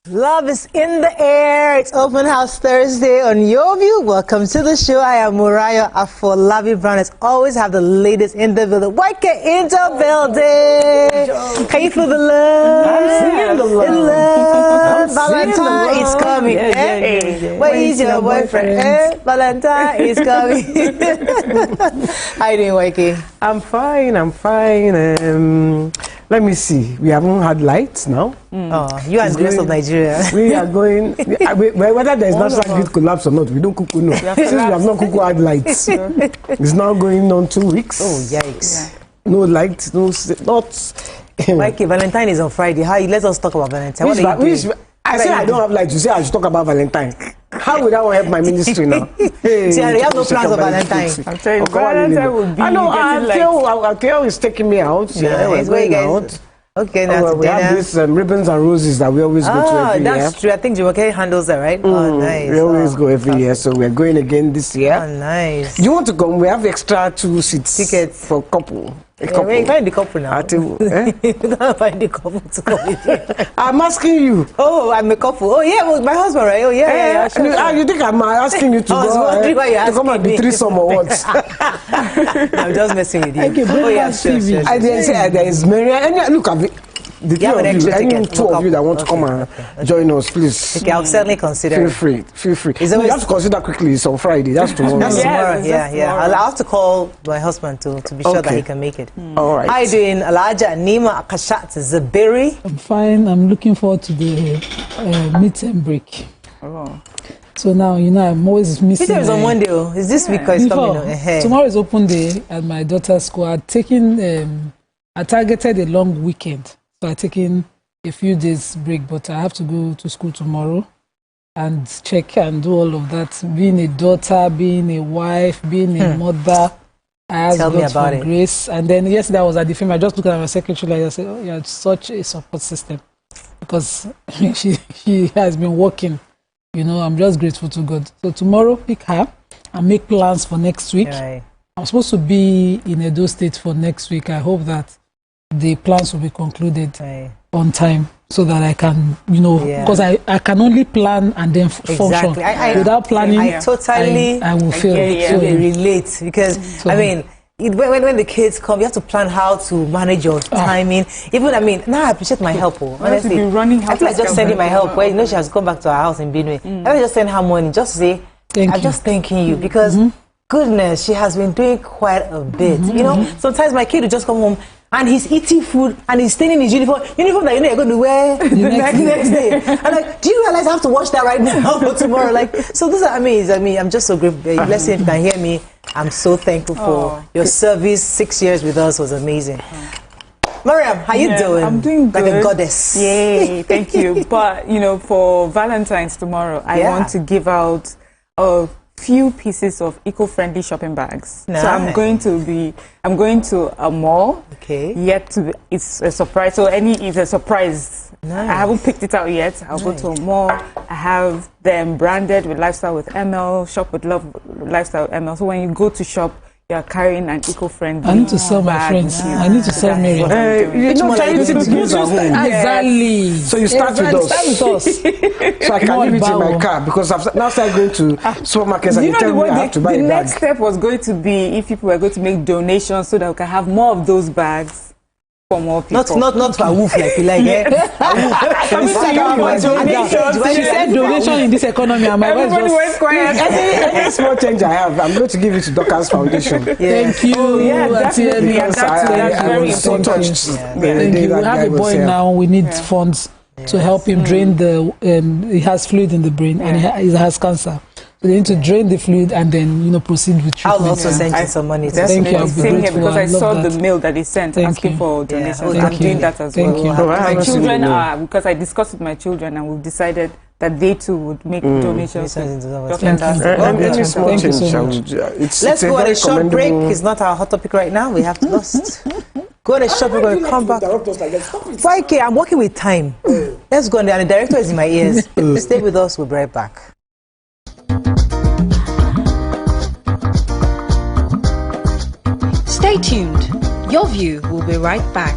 Love is in the air. It's Open House Thursday on YourView. Welcome to the show. I am Murayo Afolabi Brown. As always, have the latest in the building. Work in the building. Can you feel the love? I'm seeing the love. Valentine is coming. Where is your boyfriend? Valentine is coming. How you doing, Waike? I'm fine. Let me see. We haven't had lights now. Oh, you and the rest of Nigeria. We are going. Whether there is national grid collapse or not, we don't cook. No, since we have not cooked had lights. It's now going on 2 weeks. Oh, yikes! Yeah. No lights, no not. Waike, Valentine is on Friday. Let us talk about Valentine. What are you doing? I say I don't have lights. You say I should talk about Valentine. How would that help my ministry now? See, I have no plans for Valentine. I'm telling you, Valentine would be. I know. Akio is taking me out. Yeah, we're going out. Okay, now we have these ribbons and roses that we always go to every year. That's true. I think Jumoke handles that, right? Oh, nice. We always go every year, so we're going again this year. Oh, nice. Do you want to come? We have extra 2 seats. Tickets for couple. We find the couple now. We can't find the couple to come with you. I'm asking you. Oh, I'm a couple. Oh, yeah, well, my husband, right? Oh, yeah. Sure. You think I'm asking you to go to come and be threesome or what? I'm just messing with you. Okay, oh, yeah, sure. I didn't say there is Mary. Look at it. The two of you, any two of you that want to come and join us, please. Okay, I'll certainly consider. Feel free. You have to consider quickly. It's on Friday. That's tomorrow. That's tomorrow. Yeah. I'll have to call my husband to be sure that he can make it. All right. How you doing, Alaja Nima Akashat Zabiri? I'm fine. I'm looking forward to the midterm break. Oh. So now, I'm always missing. Midterm is on Monday. Is this week or is coming? Tomorrow is open day at my daughter's school. I targeted a long weekend. So I'm taking a few days break, but I have to go to school tomorrow and check and do all of that. Being a daughter, being a wife, being a mother, I asked God for grace. And then yesterday I was at the film. I just looked at my secretary and I said, "Oh, you're such a support system," because she has been working. I'm just grateful to God. So tomorrow, pick her and make plans for next week. Right. I'm supposed to be in Edo State for next week. I hope that the plans will be concluded on time so that I can, because I can only plan and then function. Without planning, I totally I will fail. So relate because, when the kids come, you have to plan how to manage your timing. Now I appreciate my help. Honestly, I feel like just sending my help. Where she has gone back to her house in Benue. I just send her money just to say, I'm just thanking you because, goodness, she has been doing quite a bit. Sometimes my kid will just come home and he's eating food and he's staying in his uniform that you're going to wear the next day. I'm do you realize I have to watch that right now for tomorrow? So those are amazing. I'm just so grateful. Blessing, if you can hear me, I'm so thankful for your service. 6 years with us was amazing. Mariam, how you doing? I'm doing good. Like a goddess. Yay, thank you. But, for Valentine's tomorrow, I want to give out a few pieces of eco-friendly shopping bags. Nice. So I'm going to a mall. Okay. It's a surprise. So it's a surprise. Nice. I haven't picked it out yet. I'll go to a mall. I have them branded with Lifestyle with ML, Shop with Love, Lifestyle with ML. So when you go to shop, you're carrying an eco-friendly. I need to sell my friends. I need to sell Miriam. Exactly. So you start with us. So I can leave it in my car because I've now started going to supermarkets and you tell me I have to buy a bag. The next step was going to be if people were going to make donations so that we can have more of those bags. For more people. Not for a wolf like you like. When you said donation in this economy, everybody went quiet. Any small change I have, I'm going to give it to Doctors Foundation. Thank you. Definitely. I was so touched. Thank you. We have a boy now. We need funds to help him drain he has fluid in the brain and he has cancer. So they need to drain the fluid and then, proceed with treatment. I'll also send you some money. Thank you. Same here because I saw the mail that they sent asking for donations. I'm doing that as well. Thank you. My children are, because I discussed with my children and we've decided that they too would make donations. Thank you so much. Let's go on a short break. It's not our hot topic right now. We have to just go on a short break and come back. 5K, I'm working with time. Let's go on there. And the director is in my ears. Stay with us. We'll be right back. Stay tuned. YourView will be right back.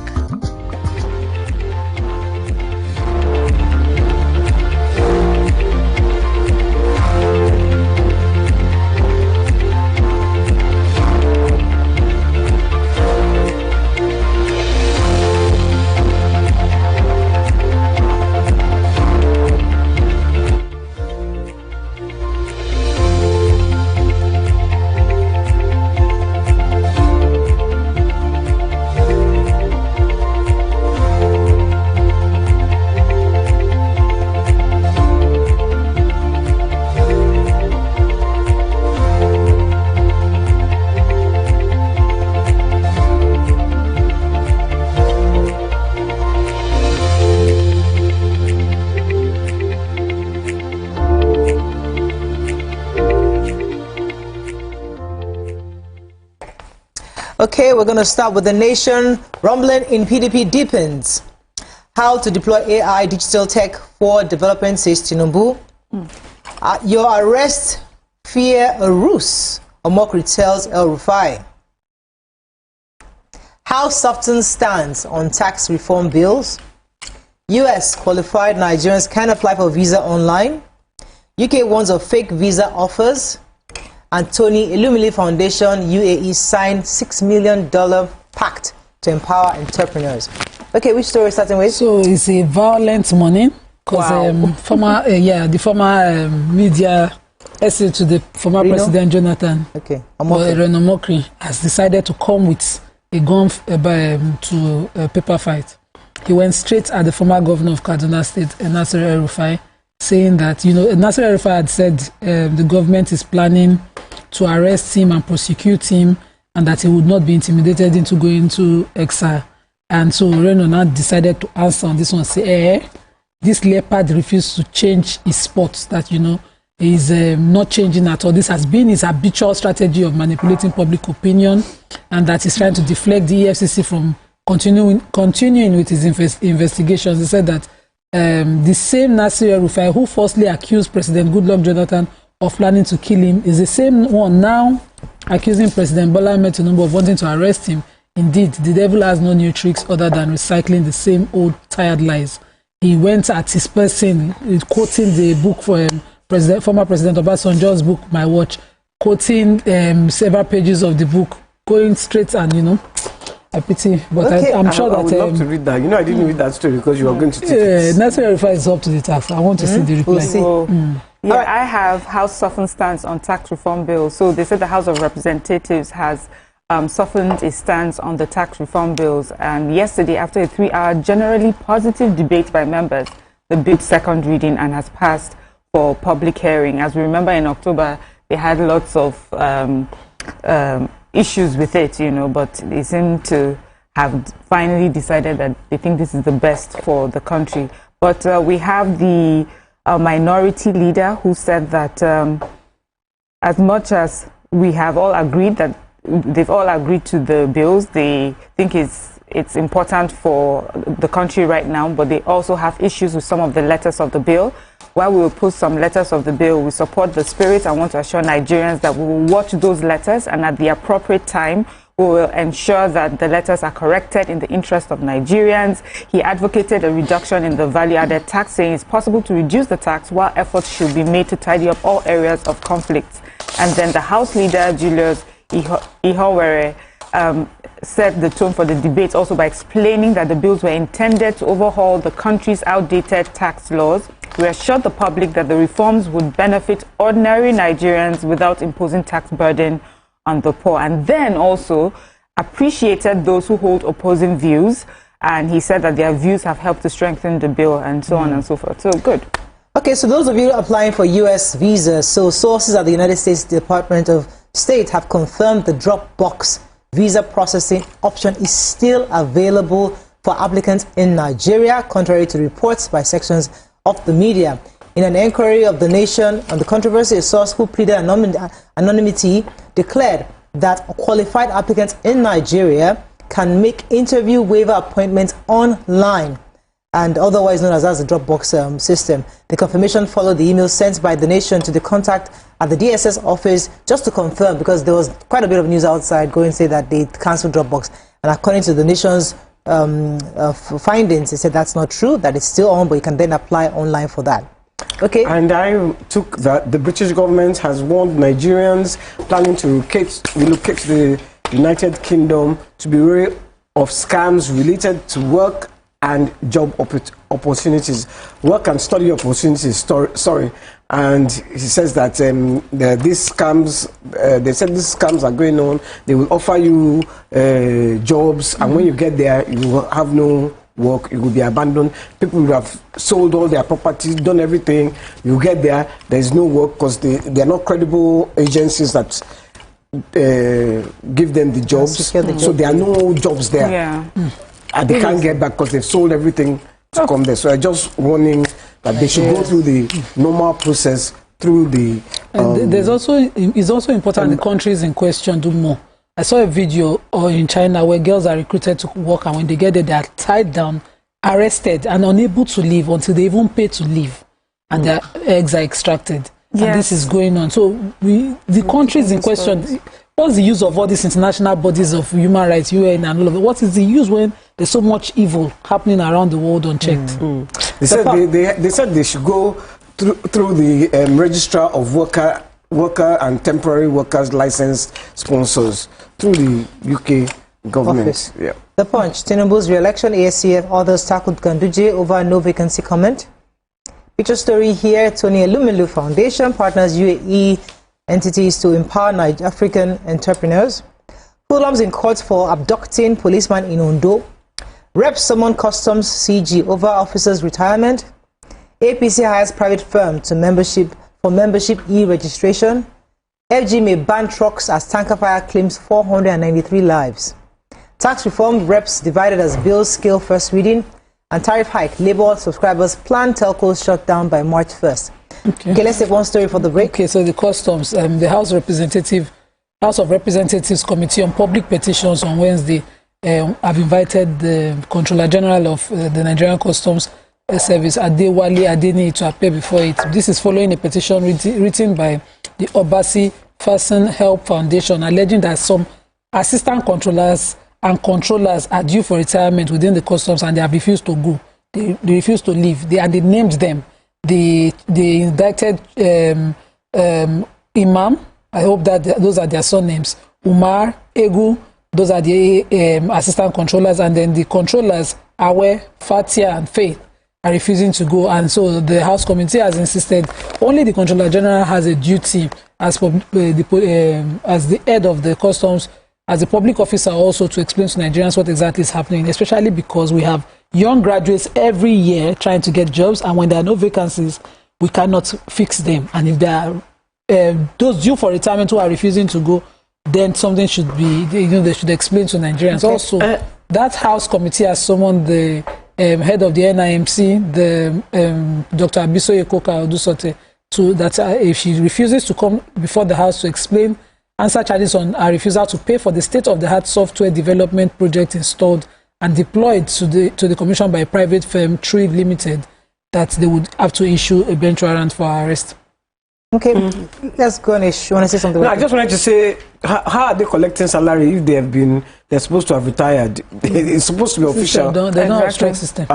Okay, we're going to start with the nation. Rumbling in PDP deepens. How to deploy AI digital tech for development, says Tinubu. Your arrest, fear a ruse, Omokri tells El Rufai. How softens stance on tax reform bills. US qualified Nigerians can apply for visa online. UK warns of fake visa offers. And Tony Illumili Foundation UAE signed $6 million pact to empower entrepreneurs. Okay, which story starting with? So it's a violent morning because the former media essay to the former President Jonathan, Omokri, has decided to come with a gun to a paper fight. He went straight at the former governor of Kaduna State, Nasir El-Rufai, saying that, Nasir El-Rufai had said the government is planning to arrest him and prosecute him, and that he would not be intimidated into going to exile. And so Reno now decided to answer on this one, say, this leopard refused to change his spot, that, is not changing at all. This has been his habitual strategy of manipulating public opinion, and that he's trying to deflect the EFCC from continuing with his investigations. He said that the same Nasir El-Rufai who falsely accused President Goodluck Jonathan of planning to kill him is the same one now accusing President Bola Ahmed Tinubu of wanting to arrest him. Indeed, the devil has no new tricks other than recycling the same old tired lies. He went at his person, quoting the book for former President Obasanjo's book, My Watch, quoting several pages of the book, going straight and, a pity. But okay. I'm sure that... I would love to read that. I didn't read that story because you were going to take it. Nasir El-Rufai is up to the task. I want to see the reply. We'll see. Yeah, I have House softened stance on tax reform bill. So they said the House of Representatives has softened its stance on the tax reform bills. And yesterday, after a 3-hour generally positive debate by members, the bill's second reading and has passed for public hearing. As we remember, in October, they had lots of issues with it, but they seem to have finally decided that they think this is the best for the country. But we have the minority leader who said that as much as we have all agreed that they've all agreed to the bills, they think it's important for the country right now, but they also have issues with some of the letters of the bill. While we will put some letters of the bill, we support the spirit and want to assure Nigerians that we will watch those letters, and at the appropriate time, we will ensure that the letters are corrected in the interest of Nigerians. He advocated a reduction in the value-added tax, saying it's possible to reduce the tax while efforts should be made to tidy up all areas of conflict. And then the House leader, Julius Ihowere, set the tone for the debate also by explaining that the bills were intended to overhaul the country's outdated tax laws. We assured the public that the reforms would benefit ordinary Nigerians without imposing tax burden on the poor, and then also appreciated those who hold opposing views, and he said that their views have helped to strengthen the bill and so on and so forth. So good. Okay, so those of you applying for US visas, so sources at the United States Department of State have confirmed the Dropbox visa processing option is still available for applicants in Nigeria, contrary to reports by sections of the media. In an inquiry of the Nation on the controversy, a source who pleaded anonymity declared that qualified applicants in Nigeria can make interview waiver appointments online, and otherwise known as the Dropbox system. The confirmation followed the email sent by the Nation to the contact at the DSS office just to confirm, because there was quite a bit of news outside going to say that they cancelled Dropbox. And according to the Nation's findings, they said that's not true, that it's still on, but you can then apply online for that. Okay. And I took that the British government has warned Nigerians planning to relocate to the United Kingdom to be wary of scams related to work and job opportunities, work and study opportunities. And he says that these scams, they said these scams are going on. They will offer you jobs, and when you get there, you will have no work. You will be abandoned. People will have sold all their properties, done everything. You get there, there is no work because they are not credible agencies that give them the jobs. So there are no jobs there. Yeah. And they can't get back because they've sold everything to come there. So I'm just warning that they should go through the normal process through the... it's also important the countries in question do more. I saw a video in China where girls are recruited to work, and when they get there, they are tied down, arrested, and unable to leave until they even pay to leave, and their eggs are extracted. Yes. And this is going on. So the countries in question, what's the use of all these international bodies of human rights, UN and all of it? What is the use when there's so much evil happening around the world unchecked? They said they should go through the registrar of worker and temporary workers licensed sponsors through the UK government. Yeah. The Punch, Tinubu's re-election, ASCF, others tackled Ganduje over no vacancy comment. Feature story here, Tony Elumelu Foundation partners UAE entities to empower African entrepreneurs. Hoodlums in court for abducting policeman in Ondo. Reps summon customs CG over officers' retirement. APC hires private firm to membership e-registration. FG may ban trucks as tanker fire claims 493 lives. Tax reform, reps divided as bills scale first reading. And tariff hike, Labour subscribers plan telcos shut down by March 1st. Okay, let's take one story for the break. Okay, so the customs, the House of Representatives Committee on Public Petitions on Wednesday have invited the Controller General of the Nigerian Customs Service, Adeyemi, to appear before it. This is following a petition written by the Obasi Fasten Help Foundation, alleging that some assistant controllers and controllers are due for retirement within the customs, and they have refused to go. They refused to leave. They named them. They indicted Imam. I hope that those are their surnames. Umar, Egu. Those are the assistant controllers, and then the controllers, Awe, Fatia, and Faith, are refusing to go. And so the House Committee has insisted only the Controller General has a duty as the head of the customs, as a public officer, also to explain to Nigerians what exactly is happening, especially because we have young graduates every year trying to get jobs, and when there are no vacancies, we cannot fix them. And if there are those due for retirement who are refusing to go, then something should be, they should explain to Nigerians. Okay. Also, that House Committee has summoned the head of the NIMC, Dr. Abisoye Koka Odusote, that if she refuses to come before the House to answer charges on her refusal to pay for the state-of-the-art software development project installed and deployed to the commission by a private firm, Tree Limited, that they would have to issue a bench warrant for her arrest. Okay, let's go on. You want to say something? No, I just wanted to say, how are they collecting salary if they're supposed to have retired? It's supposed to be official. They're not a strike system.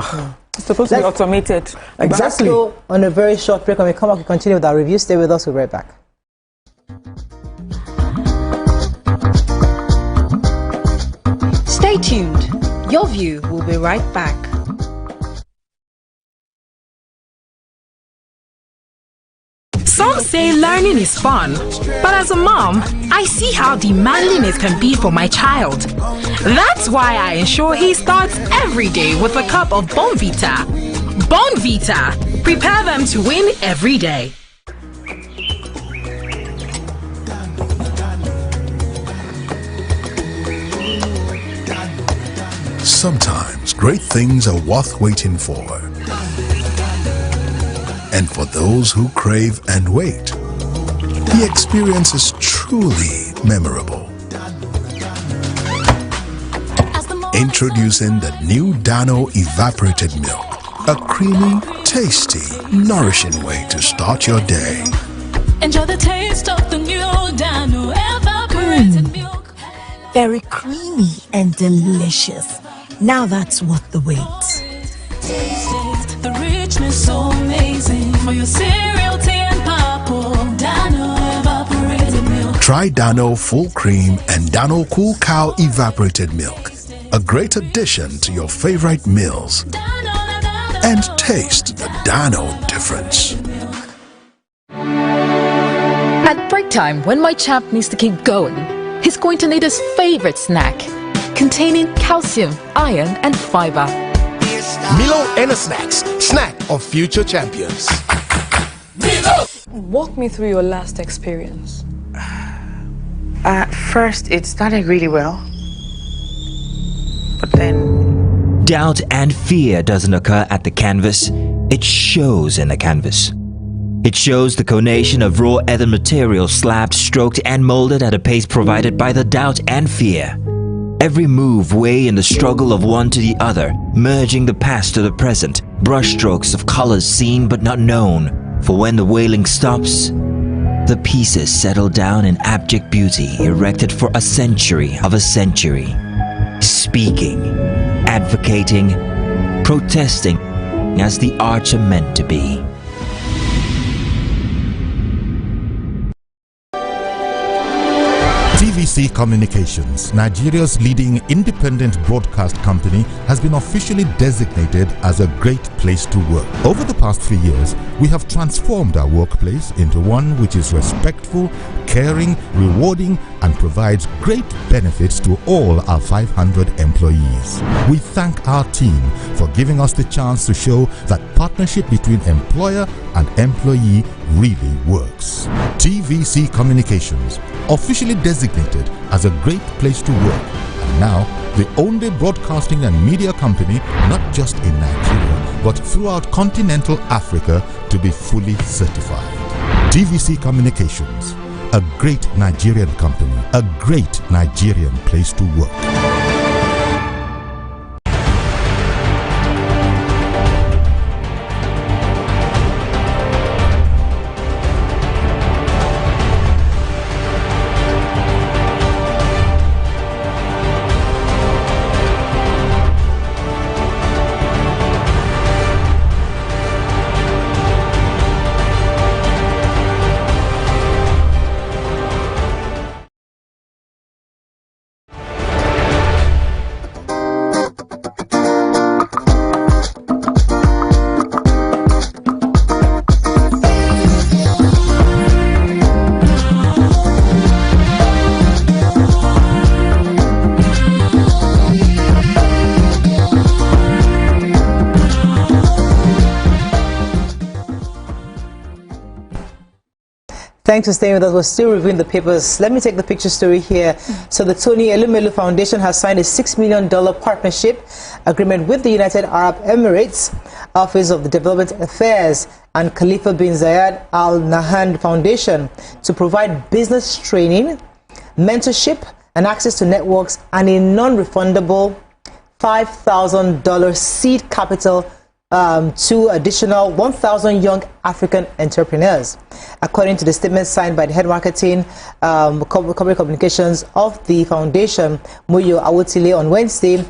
It's supposed to be automated. Exactly. Let's go on a very short break. When we come back, we continue with our review. Stay with us. We'll be right back. Stay tuned. Your View will be right back. Some say learning is fun, but as a mom, I see how demanding it can be for my child. That's why I ensure he starts every day with a cup of Bonvita. Bonvita, prepare them to win every day. Sometimes great things are worth waiting for. And for those who crave and wait, the experience is truly memorable. Introducing the new Dano Evaporated Milk, a creamy, tasty, nourishing way to start your day. Enjoy the taste of the new Dano Evaporated Milk. Very creamy and delicious. Now that's worth the wait. The richness so amazing for your cereal, tea and purple. Dano Evaporated Milk. Try Dano Full Cream and Dano Cool Cow Evaporated Milk. A great addition to your favorite meals. And taste the Dano difference. At break time, when my champ needs to keep going, he's going to need his favorite snack, containing calcium, iron, and fiber. Milo Energy Snacks, snack of future champions. Walk me through your last experience. At first, it started really well, but then... Doubt and fear doesn't occur at the canvas, it shows in the canvas. It shows the conation of raw earthen material slabbed, stroked and molded at a pace provided by the doubt and fear. Every move weigh in the struggle of one to the other, merging the past to the present, brushstrokes of colors seen but not known. For when the wailing stops, the pieces settle down in abject beauty erected for a century of a century. Speaking, advocating, protesting as the arts are meant to be. TVC Communications, Nigeria's leading independent broadcast company, has been officially designated as a great place to work. Over the past few years, we have transformed our workplace into one which is respectful, caring, rewarding, and provides great benefits to all our 500 employees. We thank our team for giving us the chance to show that partnership between employer and employee really works. TVC Communications, officially designated as a great place to work, and now the only broadcasting and media company not just in Nigeria but throughout continental Africa to be fully certified. TVC Communications, a great Nigerian company, a great Nigerian place to work. Thanks for staying with us. We're still reviewing the papers. Let me take the picture story here. So the Tony Elumelu Foundation has signed a $6 million partnership agreement with the United Arab Emirates Office of the Development Affairs and Khalifa bin Zayed Al Nahyan Foundation to provide business training, mentorship, and access to networks and a non-refundable $5,000 seed capital to additional 1,000 young African entrepreneurs. According to the statement signed by the head marketing corporate communications of the foundation, Muyo Awotile, on Wednesday,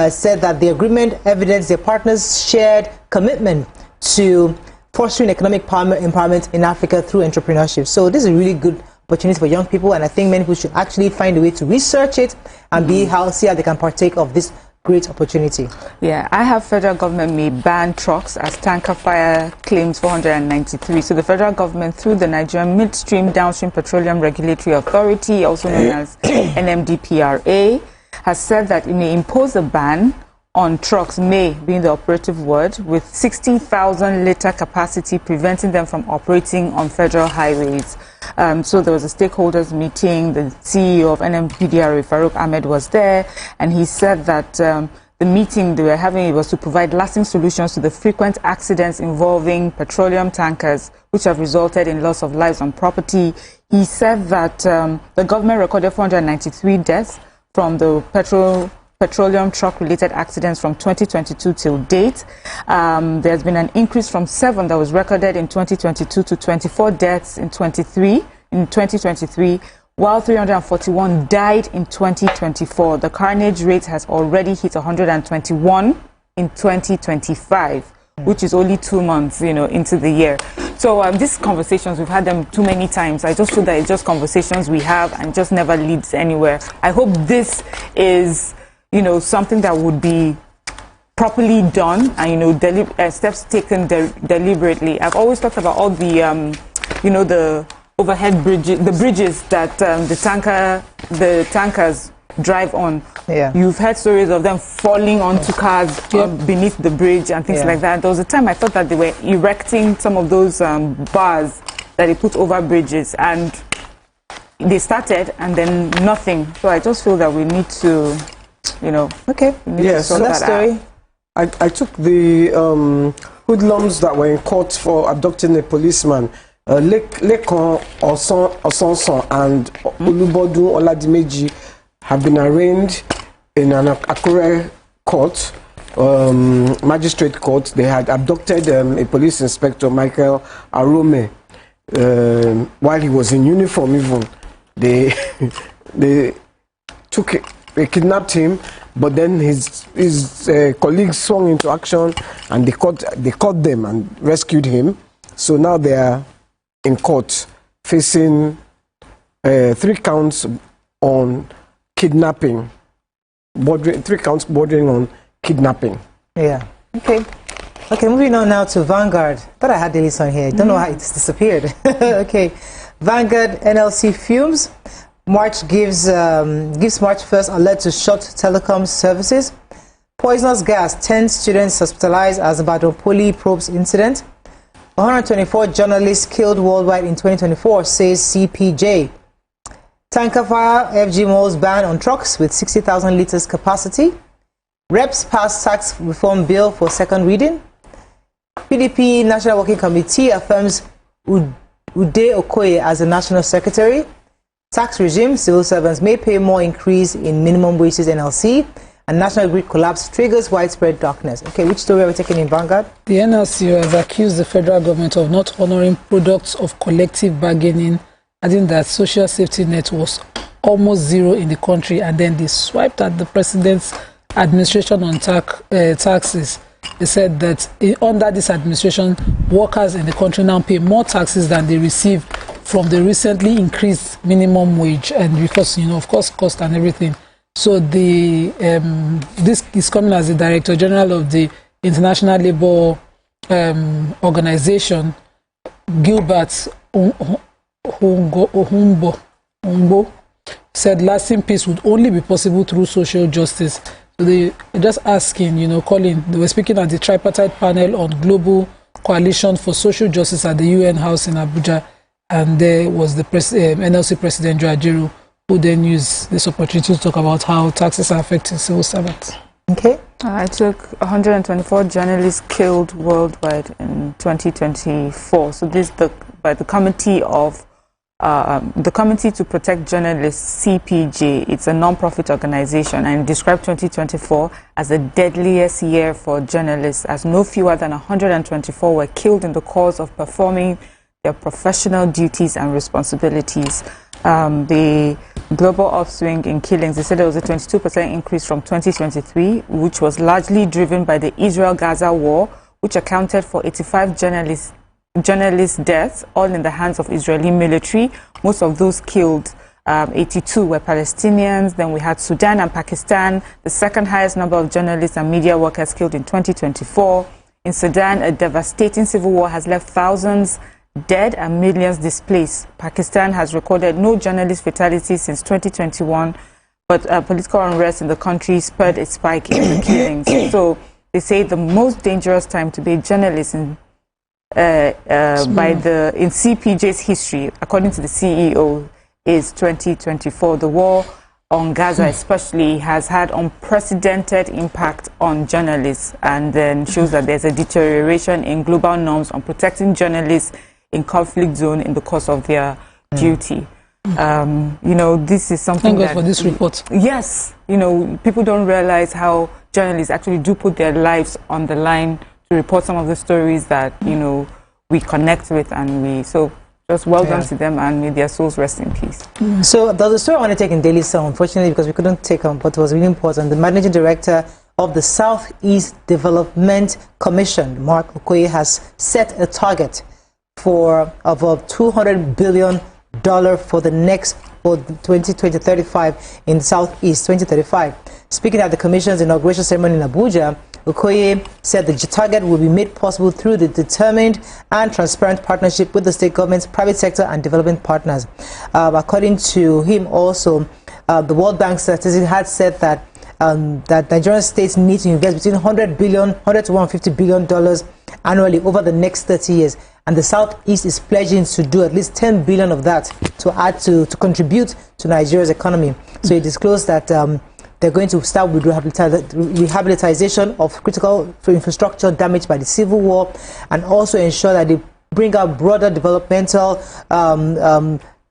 said that the agreement evidenced their partners' shared commitment to fostering economic empowerment in Africa through entrepreneurship. So this is a really good opportunity for young people, and I think many people should actually find a way to research it and see how they can partake of this great opportunity. Yeah, I have federal government may ban trucks as tanker fire claims 493. So the federal government, through the Nigerian Midstream Downstream Petroleum Regulatory Authority, also known as NMDPRA, has said that it may impose a ban on trucks, may being the operative word, with 60,000 litre capacity, preventing them from operating on federal highways. So there was a stakeholders meeting. The CEO of NMPDRA, Farouk Ahmed, was there, and he said that the meeting they were having was to provide lasting solutions to the frequent accidents involving petroleum tankers, which have resulted in loss of lives and property. He said that the government recorded 493 deaths from the petroleum truck-related accidents from 2022 till date. There's been an increase from 7 that was recorded in 2022 to 24 deaths in 2023, while 341 died in 2024. The carnage rate has already hit 121 in 2025, which is only 2 months, into the year. So these conversations, we've had them too many times. I just feel that it's just conversations we have and just never leads anywhere. I hope this is something that would be properly done and, steps taken deliberately. I've always talked about all the, the overhead bridges, the bridges that the tankers drive on. Yeah. You've heard stories of them falling onto cars beneath the bridge and things like that. There was a time I thought that they were erecting some of those bars that they put over bridges, and they started and then nothing. So I just feel that we need to yes, so that story. I took the hoodlums that were in court for abducting a policeman. Lekon Osonson and Olubodu Oladimeji have been arraigned in an Akure court, magistrate court. They had abducted a police inspector, Michael Arome, while he was in uniform even. They kidnapped him, but then his colleagues swung into action and they caught them and rescued him. So now they are in court facing 3 counts on kidnapping, 3 counts bordering on kidnapping. Yeah. Okay. Okay, moving on now to Vanguard. Thought I had this on here. Don't know how it disappeared. Okay. Vanguard NLC fumes. March gives March 1st alert to short telecom services. Poisonous gas, 10 students hospitalized as Ibadan Poly probes incident. 124 journalists killed worldwide in 2024, says CPJ. Tanker fire, FG malls ban on trucks with 60,000 litres capacity. Reps pass tax reform bill for second reading. PDP National Working Committee affirms Ude Okoye as the National Secretary. Tax regime, civil servants may pay more increase in minimum wages NLC. And national grid collapse triggers widespread darkness. Okay, which story are we taking in Vanguard? The NLC has accused the federal government of not honoring products of collective bargaining, adding that social safety net was almost zero in the country, and then they swiped at the president's administration on taxes. They said that under this administration, workers in the country now pay more taxes than they receive from the recently increased minimum wage, and because, of course, cost and everything. So this is coming as the Director General of the International Labour Organization, Gilbert Humbo, said lasting peace would only be possible through social justice. So they just asking, calling. They were speaking at the tripartite panel on Global Coalition for Social Justice at the UN House in Abuja, and there was the NLC President Joe Ajaero, who then use this opportunity to talk about how taxes are affecting civil servants. Okay. I took 124 journalists killed worldwide in 2024. So this is by the Committee of the Committee to Protect Journalists, CPJ. It's a non-profit organization, and described 2024 as the deadliest year for journalists, as no fewer than 124 were killed in the course of performing their professional duties and responsibilities. The global upswing in killings, they said there was a 22% increase from 2023, which was largely driven by the Israel-Gaza war, which accounted for 85 journalist deaths, all in the hands of Israeli military. Most of those killed, 82 were Palestinians. Then we had Sudan and Pakistan, the second highest number of journalists and media workers killed in 2024. In Sudan, a devastating civil war has left thousands dead and millions displaced. Pakistan has recorded no journalist fatalities since 2021, but political unrest in the country spurred a spike in the killings. So they say the most dangerous time to be a journalist in CPJ's history, according to the CEO, is 2024. The war on Gaza especially has had unprecedented impact on journalists, and then shows that there's a deterioration in global norms on protecting journalists in conflict zone in the course of their duty. This is something Thank God for this report. Yes, people don't realize how journalists actually do put their lives on the line to report some of the stories that we connect with, and so just well done to them, and may their souls rest in peace. So there's a story I want to take in Daily Sun, unfortunately, because we couldn't take on, but it was really important. The managing director of the Southeast Development Commission, Mark Okoye, has set a target of $200 billion for the next 2020-35 in Southeast 2035. Speaking at the Commission's inauguration ceremony in Abuja, Okoye said the target will be made possible through the determined and transparent partnership with the state governments, private sector, and development partners. According to him, also, the World Bank statistics had said that Nigerian states need to invest between $100 to $150 billion annually over the next 30 years. And the Southeast is pledging to do at least $10 billion of that to contribute to Nigeria's economy. So he disclosed that they're going to start with rehabilitation of critical infrastructure damaged by the Civil War, and also ensure that they bring out broader developmental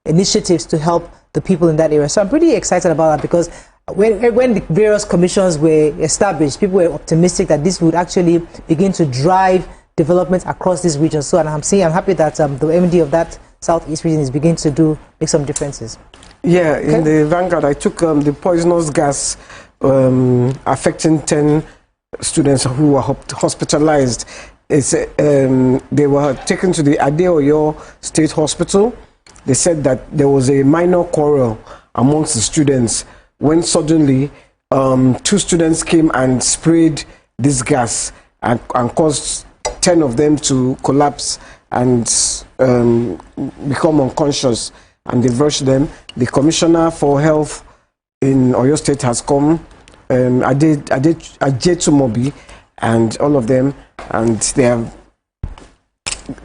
initiatives to help the people in that area. So I'm pretty excited about that, because when the various commissions were established, people were optimistic that this would actually begin to drive development across this region. So, and I'm happy that the MD of that Southeast region is beginning to make some differences. Yeah, okay. In the Vanguard, I took the poisonous gas affecting 10 students who were hospitalized. They were taken to the Adeyemi State Hospital. They said that there was a minor quarrel amongst the students when suddenly 2 students came and sprayed this gas and caused 10 of them to collapse and become unconscious, and they've rushed them. The Commissioner for Health in Oyo State has come, Adeyemi, and all of them, and they are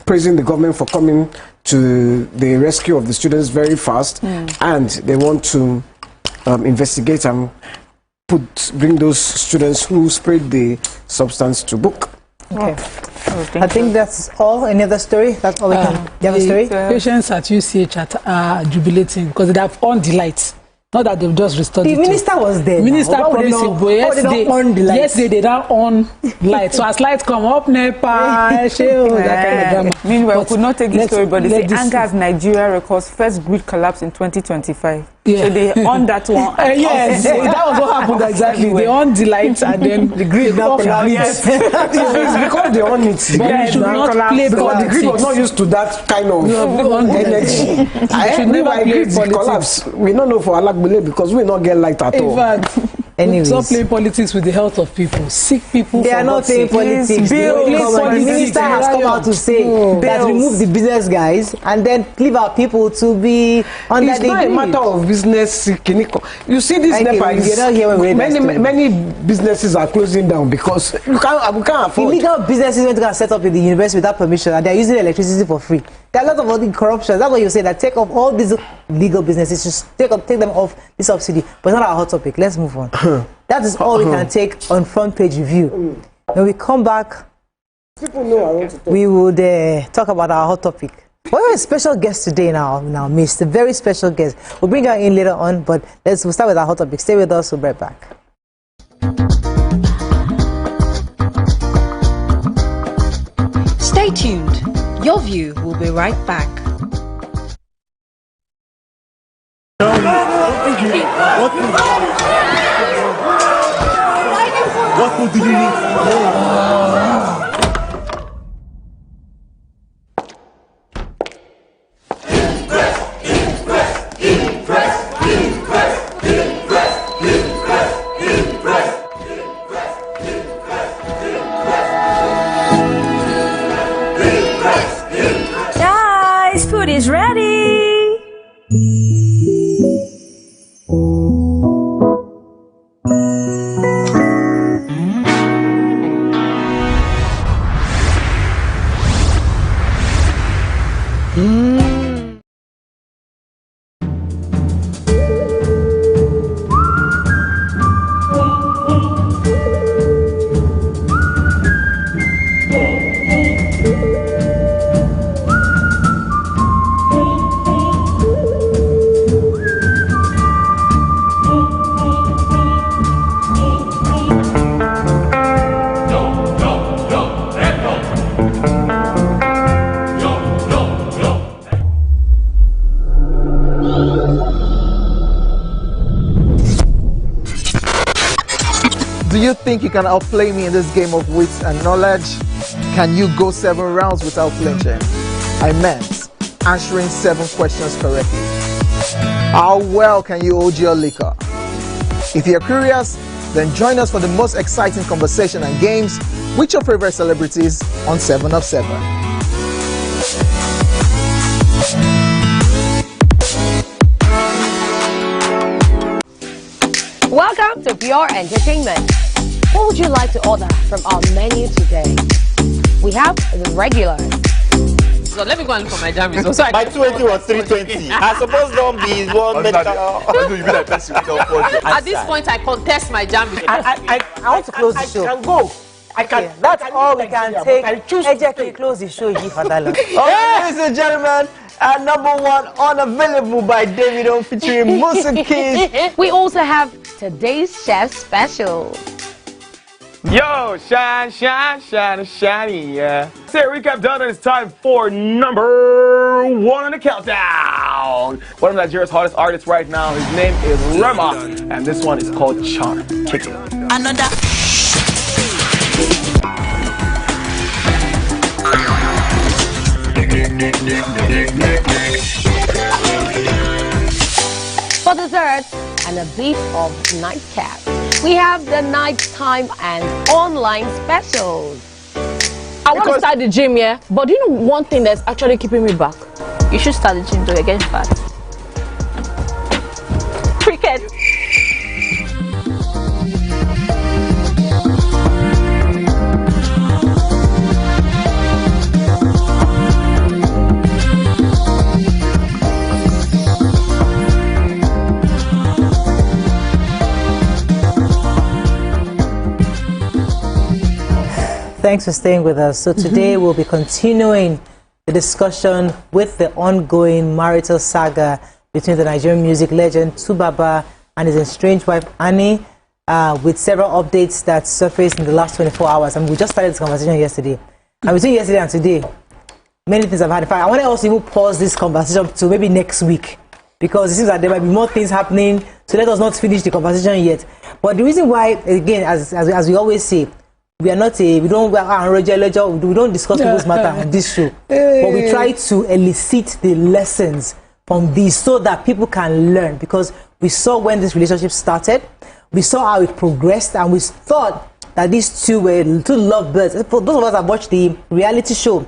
praising the government for coming to the rescue of the students very fast, and they want to investigate and bring those students who sprayed the substance to book. Okay. I think that's all. Any other story? That's all we can. Do you have a story? Patients at UCH are jubilating because they have on the lights. Not that they've just restored the minister was there. Minister promising, but yesterday they don't on lights. So as lights come up, NEPA, meanwhile, we could not take this story, but they say Angas Nigeria records first grid collapse in 2025. Yeah. So they on that one. Yes, that was what happened exactly. They on the lights and then the grid now collapsed. It's because they on it. But should not play because the grid was not used to that kind of energy. I should never play politics. We don't know for Alagbele because we not get light at all. In fact, anyways, stop playing politics with the health of people. Sick people. They are not playing politics. The minister has come out to say that remove the business guys and then leave our people to be under the grid. It's not a matter of business. You see, this NEPA many businesses are closing down because we can't afford. Illegal businesses went to set up in the university without permission, and they're using electricity for free. There are a lot of other corruption. That's why you say that take off all these legal businesses, just take them off the subsidy. But it's not our hot topic. Let's move on. That is all we can take on front page review. When we come back, we would talk about our hot topic. We have a special guest today in our midst, a very special guest. We'll bring her in later on, but we'll start with our hot topic. Stay with us, we'll be right back. Stay tuned. Your View will be right back. What would you need? Food is ready. Do you think you can outplay me in this game of wits and knowledge? Can you go 7 rounds without flinching? I meant answering 7 questions correctly. How well can you hold your liquor? If you're curious, then join us for the most exciting conversation and games with your favorite celebrities on 7 of 7. Welcome to Pure Entertainment. What would you like to order from our menu today? We have the regulars, result. Let me go and look for my jam result. So my 280 was 320. I suppose don't be one medical. At this point, I contest my jam result. I want to close the show. I can go. I can. Yeah, that's all we can take. I choose to close the show. Ladies and gentlemen, #1 unavailable by Davido featuring Musa Keys. We also have today's chef special. Yo, shine, shine, shine, shiny, yeah. Say recap done, and it's time for #1 on the countdown. One of Nigeria's hottest artists right now, his name is Rema, and this one is called Charm. Kick it. Another. For dessert and a bit of nightcap, we have the nighttime and online specials. I want to start the gym, yeah? But do you know one thing that's actually keeping me back? You should start the gym to get fat. Cricket. Thanks for staying with us. So today we'll be continuing the discussion with the ongoing marital saga between the Nigerian music legend Tubaba and his estranged wife Annie, with several updates that surfaced in the last 24 hours. And we just started this conversation yesterday. And between yesterday and today, many things have had. In fact, I want to also even pause this conversation to maybe next week, because it seems that there might be more things happening. So let us not finish the conversation yet. But the reason why, again, as we always say, we don't discuss people's matter on this show, but we try to elicit the lessons from these so that people can learn, because we saw when this relationship started, we saw how it progressed, and we thought that these two were two lovebirds. For those of us that watched the reality show,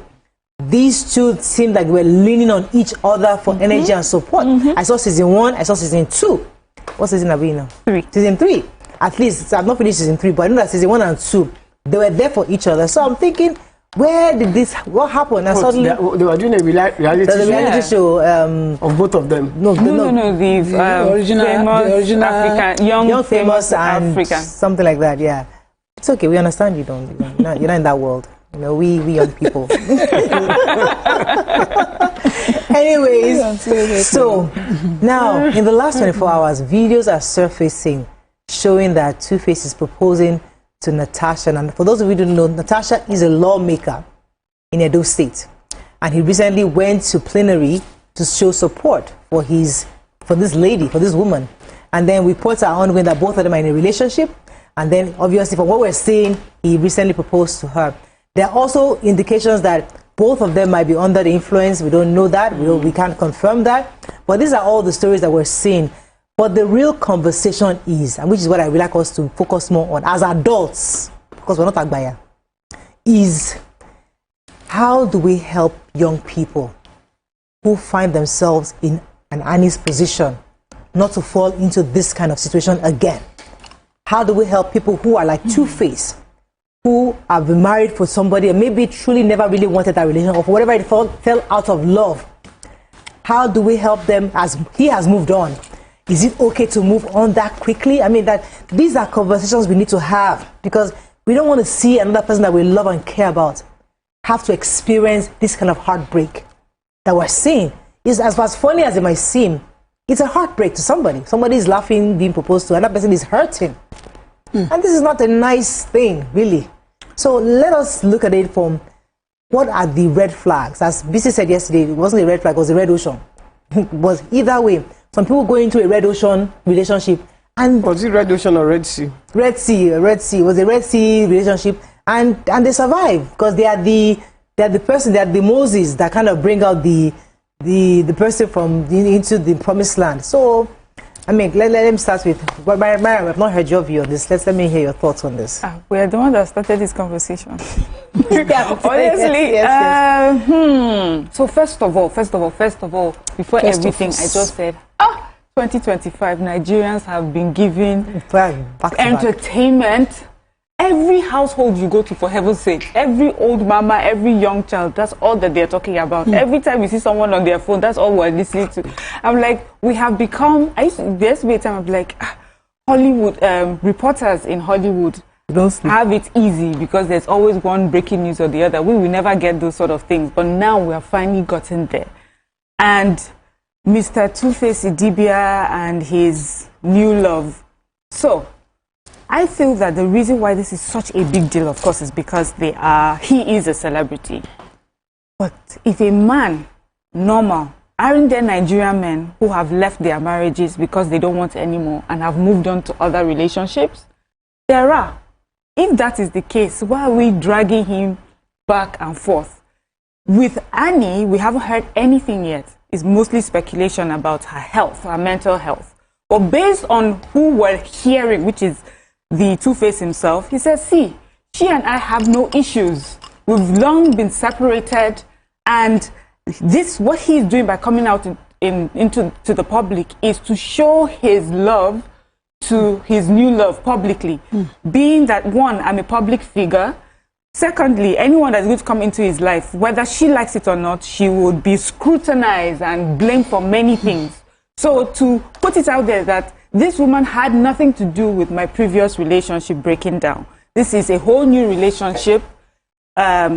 these two seemed like they were leaning on each other for energy and support. I saw season 1, I saw season 2. What season are we now? 3. Season 3. At least, I've not finished season 3, but I know that season 1 and 2, they were there for each other. So I'm thinking, what happened? And suddenly they were doing a reality show of both of them. No, the original African, young famous and African. Something like that. Yeah, it's okay. We understand you don't. You're not in that world. You know, we young people. Anyways, so now in the last 24 hours, videos are surfacing showing that Two-Face is proposing to Natasha. And for those of you who don't know, Natasha is a lawmaker in Edo State, and he recently went to plenary to show support for this woman. And then reports are ongoing that both of them are in a relationship. And then obviously from what we're seeing, he recently proposed to her. There are also indications that both of them might be under the influence. We don't know that. We can't confirm that. But these are all the stories that we're seeing. But the real conversation is, and which is what I would like us to focus more on as adults, because we're not Agbaya, is how do we help young people who find themselves in an Annie's position not to fall into this kind of situation again? How do we help people who are like Two-Face, who have been married for somebody and maybe truly never really wanted that relationship, or for whatever it fell out of love? How do we help them as he has moved on? Is it okay to move on that quickly? I mean, that these are conversations we need to have, because we don't want to see another person that we love and care about have to experience this kind of heartbreak that we're seeing. It's as funny as it might seem, it's a heartbreak to somebody. Somebody is laughing, being proposed to, and that person is hurting. And this is not a nice thing, really. So let us look at it from what are the red flags. As BC said yesterday, it wasn't a red flag, it was a red ocean. It was either way. Some people go into a red ocean relationship, and was it red ocean or Red Sea? Red Sea. It was a Red Sea relationship, and they survive because they are the person, they are the Moses that kind of bring out the person into the promised land. So, I mean, let me start with. But Mariam, I've not heard your view on this. Let me hear your thoughts on this. We are the one that started this conversation. Honestly, yes. So first of all, before everything, I just said, 2025 Nigerians have been given entertainment Every household you go to, for heaven's sake, every old mama, every young child, that's all that they're talking about. Every time you see someone on their phone, that's all we're listening to. I'm like, we have become, there used to be a time I'm like, Hollywood, reporters in Hollywood have it easy because there's always one breaking news or the other. We will never get those sort of things. But now we have finally gotten there. And Mr. Two-Face Idibia and his new love. So, I feel that the reason why this is such a big deal, of course, is because he is a celebrity. But if a man, normal, aren't there Nigerian men who have left their marriages because they don't want anymore and have moved on to other relationships? There are. If that is the case, why are we dragging him back and forth? With Annie, we haven't heard anything yet. It's mostly speculation about her health, her mental health. But based on who we're hearing, which is the Two-Face himself, he says, see, she and I have no issues. We've long been separated, and what he's doing by coming out into the public is to show his love to his new love publicly. Being that, one, I'm a public figure. Secondly, anyone that's going to come into his life, whether she likes it or not, she would be scrutinized and blamed for many things. So to put it out there that this woman had nothing to do with my previous relationship breaking down. This is a whole new relationship,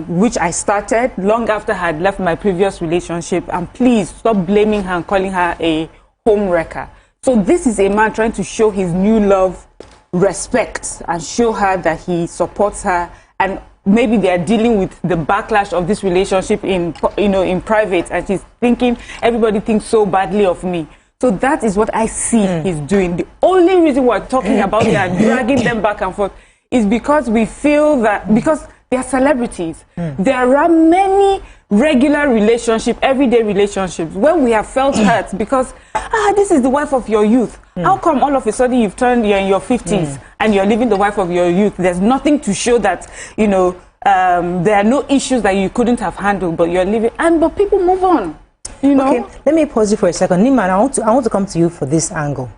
which I started long after I had left my previous relationship. And please stop blaming her and calling her a home wrecker. So this is a man trying to show his new love respect and show her that he supports her. And maybe they are dealing with the backlash of this relationship in private. And she's thinking, everybody thinks so badly of me. So that is what I see he's doing. The only reason we're talking about it and dragging them back and forth is because we feel that, because they are celebrities. There are many regular relationships, everyday relationships, where we have felt hurt because, this is the wife of your youth. How come all of a sudden you're in your 50s and you're living the wife of your youth? There's nothing to show that, there are no issues that you couldn't have handled, but you're living, but people move on. Okay, let me pause you for a second. Niman, I want to come to you for this angle.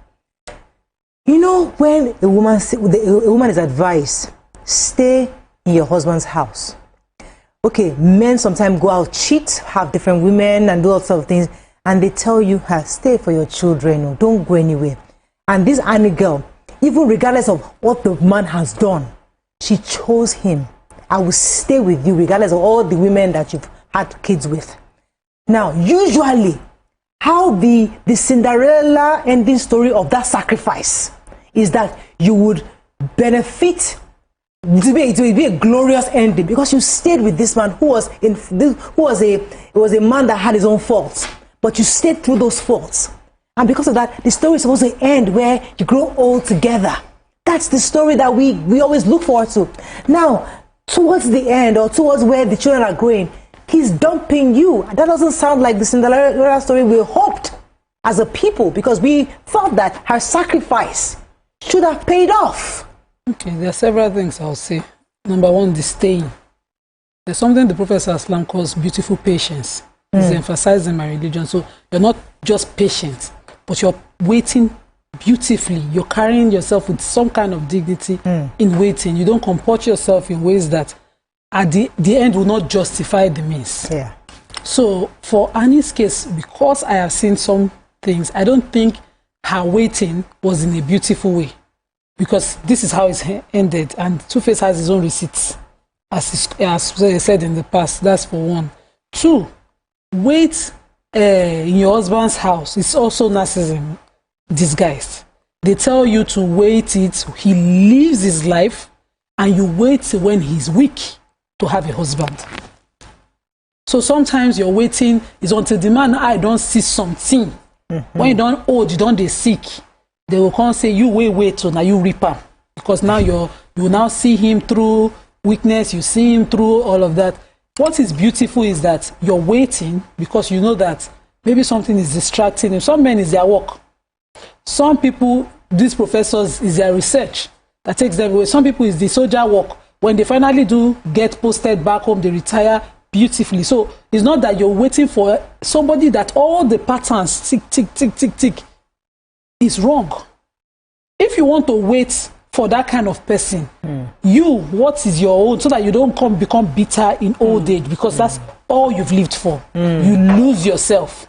When a woman is advised, stay in your husband's house. Okay, men sometimes go out, cheat, have different women and do all sorts of things, and they tell you, stay for your children, or don't go anywhere. And this Annie girl, even regardless of what the man has done, she chose him. I will stay with you regardless of all the women that you've had kids with. Now, usually, how the Cinderella ending story of that sacrifice is that you would benefit, it will be a glorious ending because you stayed with this man who was a man that had his own faults, but you stayed through those faults. And because of that, the story is supposed to end where you grow old together. That's the story that we always look forward to. Now, towards the end or towards where the children are growing, he's dumping you. That doesn't sound like the Cinderella story we hoped as a people, because we thought that her sacrifice should have paid off. Okay, there are several things I'll say. Number one, the staying. There's something the Prophet ﷺ calls beautiful patience. It's emphasized in my religion. So you're not just patient, but you're waiting beautifully. You're carrying yourself with some kind of dignity in waiting. You don't comport yourself in ways that at the end will not justify the means. Yeah. So for Annie's case, because I have seen some things, I don't think her waiting was in a beautiful way, because this is how it's ended, and Two-Face has his own receipts, as I said in the past. That's for one. Two, wait in your husband's house is also narcissism disguised. They tell you to wait it, he lives his life, and you wait when he's weak to have a husband. So sometimes your waiting is until the man I don't see something. When you don't old, you don't they sick. They will come say you wait so now you reaper, because now you now see him through weakness, you see him through all of that. What is beautiful is that you're waiting because you know that maybe something is distracting him. Some men is their work. Some people, these professors, is their research that takes them away. Some people is the soldier work. When they finally do get posted back home, they retire beautifully. So it's not that you're waiting for somebody that all the patterns tick, tick, tick, tick, tick is wrong. If you want to wait for that kind of person. You, what is your own, so that you don't become bitter in old age, because that's all you've lived for. You lose yourself.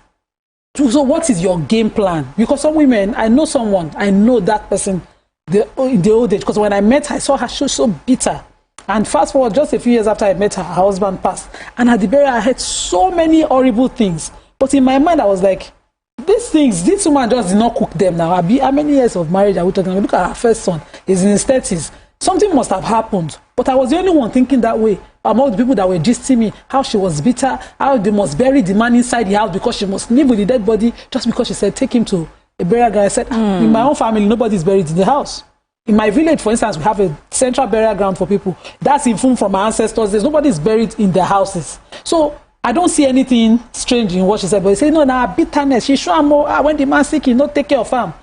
So what is your game plan? Because some women, I know that person in the old age, because when I met her, I saw her so bitter. And fast forward, just a few years after I met her, her husband passed. And at the burial, I heard so many horrible things. But in my mind, I was like, this woman just did not cook them now. How many years of marriage are we talking about? Look at her first son. He's in his 30s. Something must have happened. But I was the only one thinking that way. Among the people that were gisting me, how she was bitter, how they must bury the man inside the house because she must live with the dead body, just because she said, take him to a burial ground. I said, in my own family, nobody's buried in the house. In my village, for instance, we have a central burial ground for people. That's informed from our ancestors. There's nobody's buried in their houses. So I don't see anything strange in what she said. But they say, no, now bitterness. She sure more when the man sick, he not take care of him.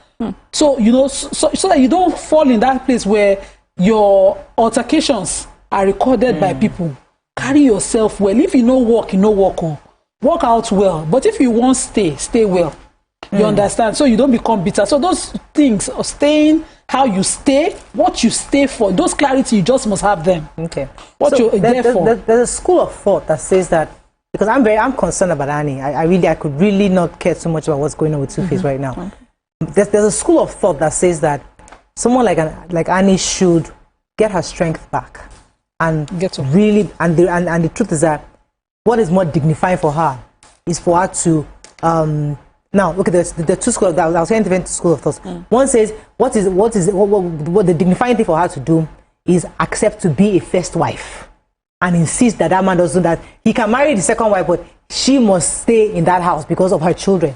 So, so that you don't fall in that place where your altercations are recorded by people. Carry yourself well. If you know walk, you know walk. Walk out well. But if you want stay well. You understand? So you don't become bitter. So those things of staying, how you stay, what you stay for, those clarity, you just must have them. Okay. What you're there for. There's a school of thought that says that, because I'm concerned about Annie. I could really not care so much about what's going on with Two-Face right now. Okay. There's a school of thought that says that someone like Annie should get her strength back and really, and the truth is that what is more dignifying for her is for her to now look at the two schools. I was going to invent school of thoughts. One says what the dignifying thing for her to do is accept to be a first wife and insist that man doesn't, that he can marry the second wife, but she must stay in that house because of her children.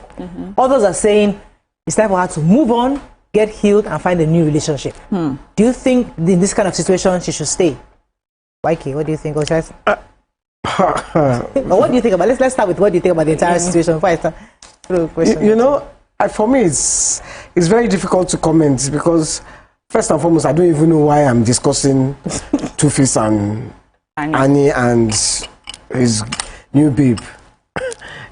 Others are saying it's time for her to move on, get healed, and find a new relationship. Do you think in this kind of situation she should stay? YK, what do you think? Or should I... what do you think about? Let's start with what do you think about the entire situation before I start. For me, it's very difficult to comment because first and foremost, I don't even know why I'm discussing Two-Face and Annie and his new babe.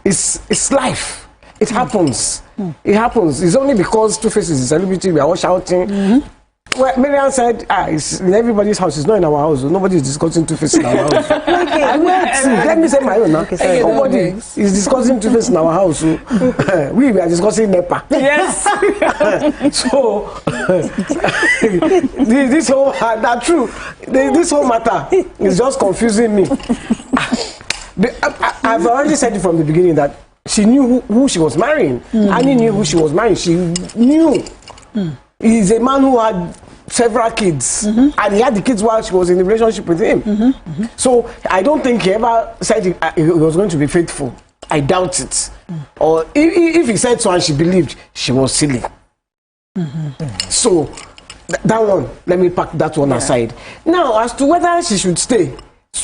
It's life. It happens. It happens. It's only because Two-Face is a celebrity we are all shouting. Well, Miriam said, it's in everybody's house. It's not in our house. Nobody is discussing Two-Face in our house. Let me say my own now. Nobody is discussing Two-Face in our house. We are discussing NEPA. Yes. So, this whole matter is just confusing me. I've already said it from the beginning that she knew who she was marrying. Annie knew who she was marrying. She knew. He's a man who had several kids, and he had the kids while she was in a relationship with him. So I don't think he ever said he was going to be faithful. I doubt it. Or if he said so and she believed, she was silly. So that one, let me pack that one aside. Now, as to whether she should stay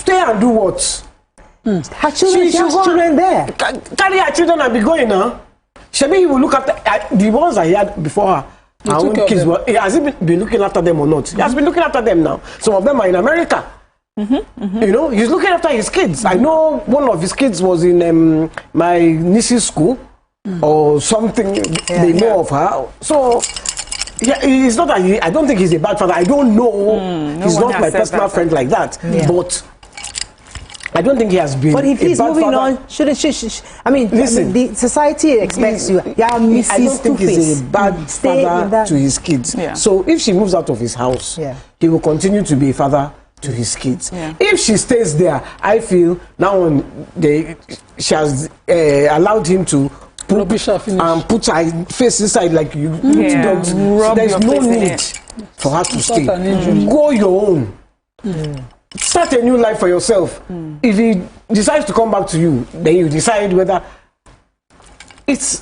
and do what? Her children, she has children there. Carry her children and be going now. Shebi will look after the ones I had before her. Her own kids, has he been looking after them or not? He has been looking after them now. Some of them are in America. He's looking after his kids. I know one of his kids was in my niece's school or something. They know of her. So, it's not that I don't think he's a bad father. I don't know. He's not my personal friend like that. But I don't think he has been. But if he's moving on, I mean, listen, the society expects you. Yeah, Mrs. I don't think he's a bad father to his kids. So if she moves out of his house, he will continue to be a father to his kids. If she stays there, I feel now she has allowed him to put her face inside like you don't. There's no need for her to stay. Go your own. Start a new life for yourself. If he decides to come back to you, then you decide whether it's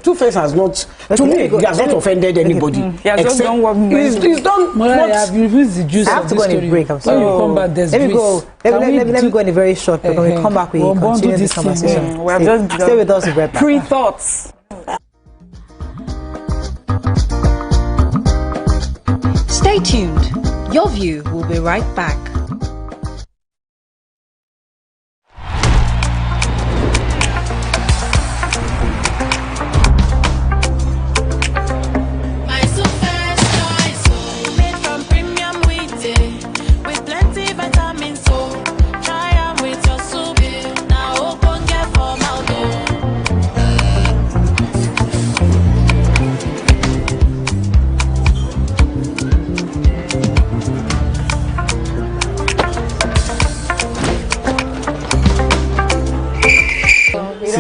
Two-Face has not, to me, he has not offended anybody. He has just done what he's done. Have you used the juice? I have to go on a break. I'm sorry. Come back, let me go on a very short break. When we come back, we continue this conversation. Stay with us. Pre-thoughts. Stay tuned. Your View will be right back. My superstar.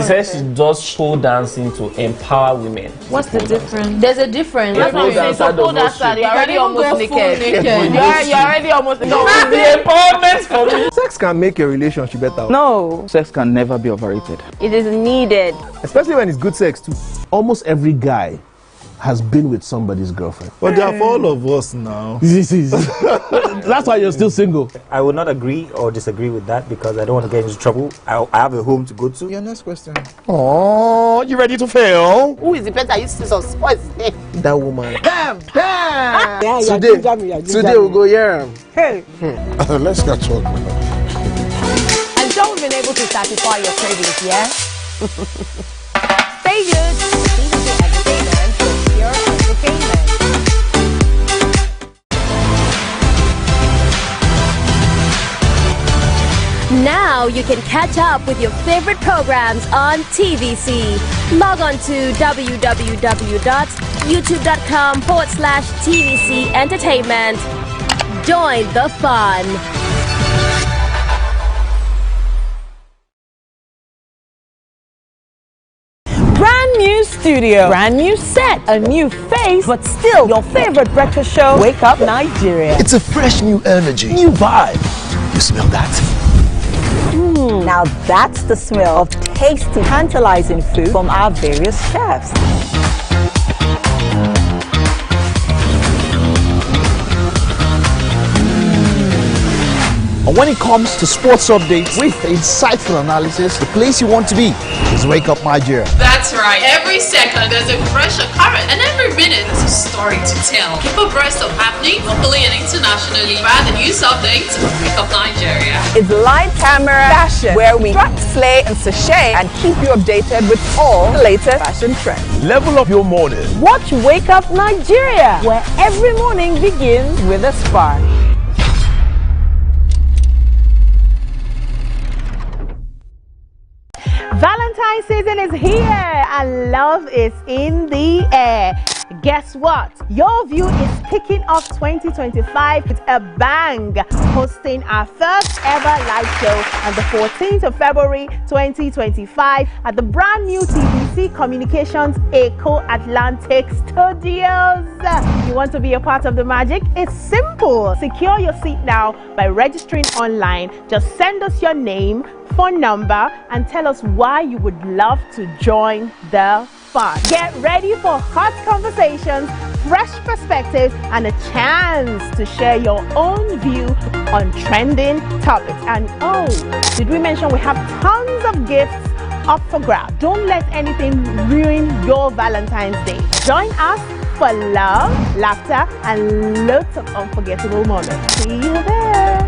says she does pole dancing to empower women. What's the difference? There's a difference. That's what I'm saying. So pole dancer, you're already almost naked. You're already almost naked. No, the empowerment for me. Sex can make your relationship better. No. Sex can never be overrated. It is needed. Especially when it's good sex too. Almost every guy has been with somebody's girlfriend. But they are for all of us now. That's why you're still single. I would not agree or disagree with that because I don't want to get into trouble. I have a home to go to. Your next question. Oh, you ready to fail? Who is the person you see some sports? That woman. Damn! Yeah, Today we'll go here. Hey. Let's catch up. And so we've been able to satisfy your cravings, yeah? Stay good. TVC Entertainment for pure entertainment. Now you can catch up with your favorite programs on TVC. Log on to www.youtube.com/TVC Entertainment. Join the fun. Brand new studio, brand new set, a new face, but still your favorite breakfast show, Wake Up Nigeria. It's a fresh new energy, new vibe. You smell that? Now that's the smell of tasty, tantalizing food from our various chefs. And when it comes to sports updates with insightful analysis, the place you want to be is Wake Up Nigeria. That's right. Every second there's a fresh occurrence, and every minute there's a story to tell. Keep abreast of happening locally and internationally via the news updates of Wake Up Nigeria. It's live camera fashion, where we strut, slay, and sashay, and keep you updated with all the latest fashion trends. Level up your morning. Watch Wake Up Nigeria, where every morning begins with a spark. Valentine's season is here and love is in the air. Guess what? YourView is kicking off 2025 with a bang, hosting our first ever live show on the 14th of February 2025 at the brand new TVC Communications Eco Atlantic Studios. You want to be a part of the magic? It's simple. Secure your seat now by registering online. Just send us your name, phone number, and tell us why you would love to join the fun. Get ready for hot conversations, fresh perspectives, and a chance to share your own view on trending topics. And oh, did we mention we have tons of gifts up for grabs? Don't let anything ruin your Valentine's Day. Join us for love, laughter, and lots of unforgettable moments. See you there.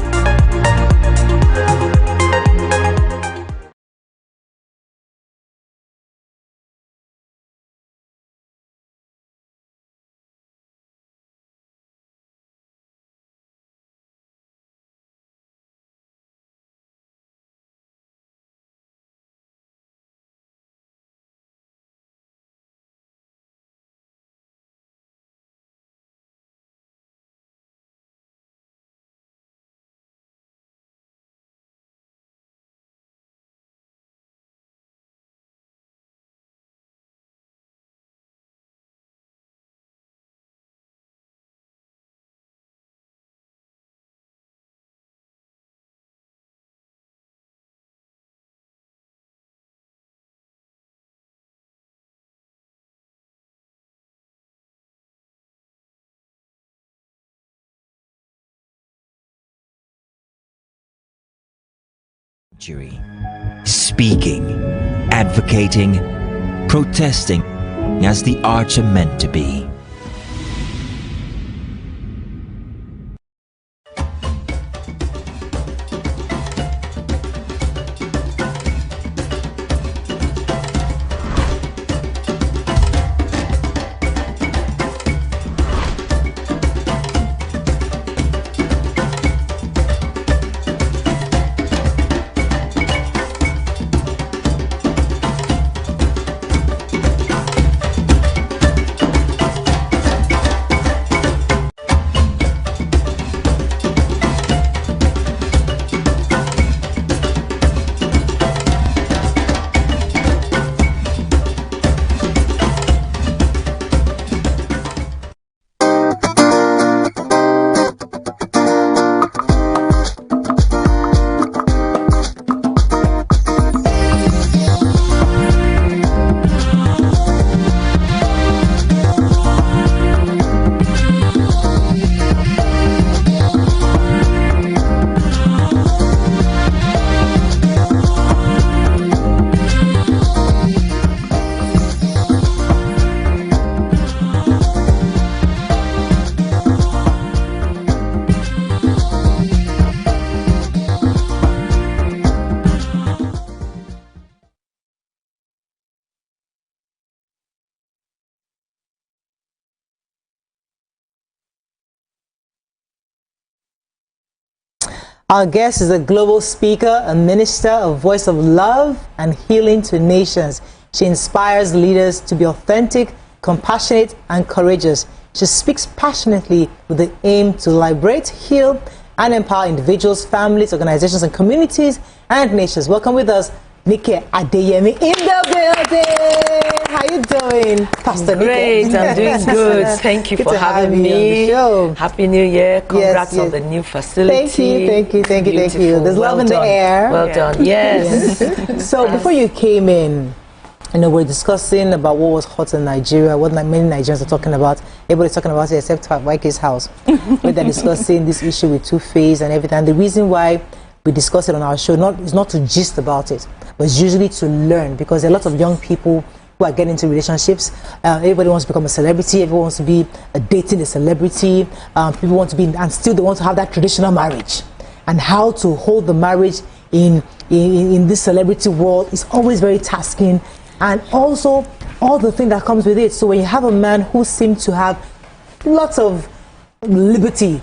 Speaking, advocating, protesting as the arts are meant to be. Our guest is a global speaker, a minister, a voice of love and healing to nations. She inspires leaders to be authentic, compassionate, and courageous. She speaks passionately with the aim to liberate, heal, and empower individuals, families, organizations, and communities and nations. Welcome with us, Nike Adeyemi in the building. How you doing, Pastor Nike? Great, I'm doing good. Thank you for having me. Happy New Year. Congrats on the new facility. Thank you. There's love in the air. Well done. Yes. So before you came in, we're discussing about what was hot in Nigeria, what many Nigerians are talking about. Everybody's talking about it except Waike's house. Where they're discussing this issue with Two-Face and everything. And the reason why we discuss it on our show is not to gist about it, but it's usually to learn, because there are lots of young people who are getting into relationships. Everybody wants to become a celebrity. Everyone wants to be dating a celebrity. People want to be, and still they want to have that traditional marriage. And how to hold the marriage in this celebrity world is always very tasking. And also all the thing that comes with it. So when you have a man who seems to have lots of liberty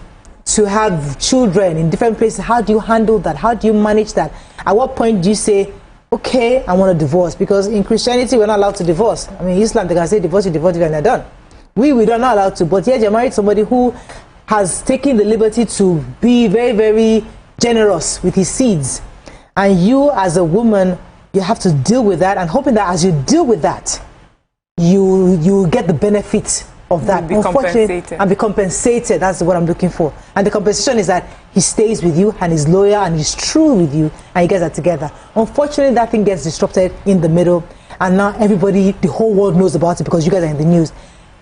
to have children in different places, how do you handle that? How do you manage that? At what point do you say, okay, I want to divorce? Because in Christianity, we're not allowed to divorce. I mean, Islam, they can say divorce you, and they're done. We are not allowed to. But yet you're married to somebody who has taken the liberty to be very, very generous with his seeds. And you, as a woman, you have to deal with that, and hoping that as you deal with that, you get the benefit of that. And be compensated. That's what I'm looking for. And the compensation is that he stays with you and is loyal and is true with you, and you guys are together. Unfortunately, that thing gets disrupted in the middle, and now everybody, the whole world knows about it because you guys are in the news.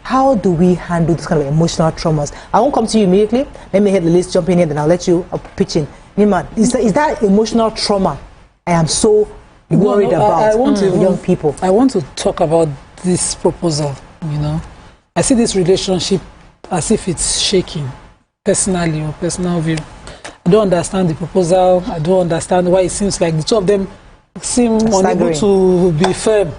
How do we handle this kind of emotional traumas? I won't come to you immediately. Let me hit the list, jump in here, then I'll let you pitch in. Nima, is that emotional trauma I am so worried about young people? I want to talk about this proposal, I see this relationship as if it's shaking, personally, or personal view. I don't understand the proposal. I don't understand why it seems like the two of them seem unable to be firm.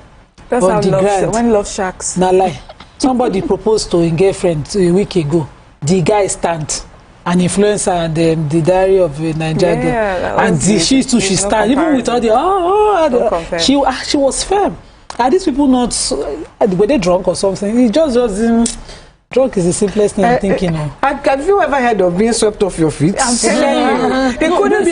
That's how when love shacks. Now, like, somebody proposed to a girlfriend a week ago. The guy stand, an influencer, and the Diary of Nigeria. And she stand, even with all the she was firm. Are these people not, were they drunk or something? It just drunk is the simplest thing I'm thinking of. Have you ever heard of being swept off your feet? I'm telling you. They couldn't be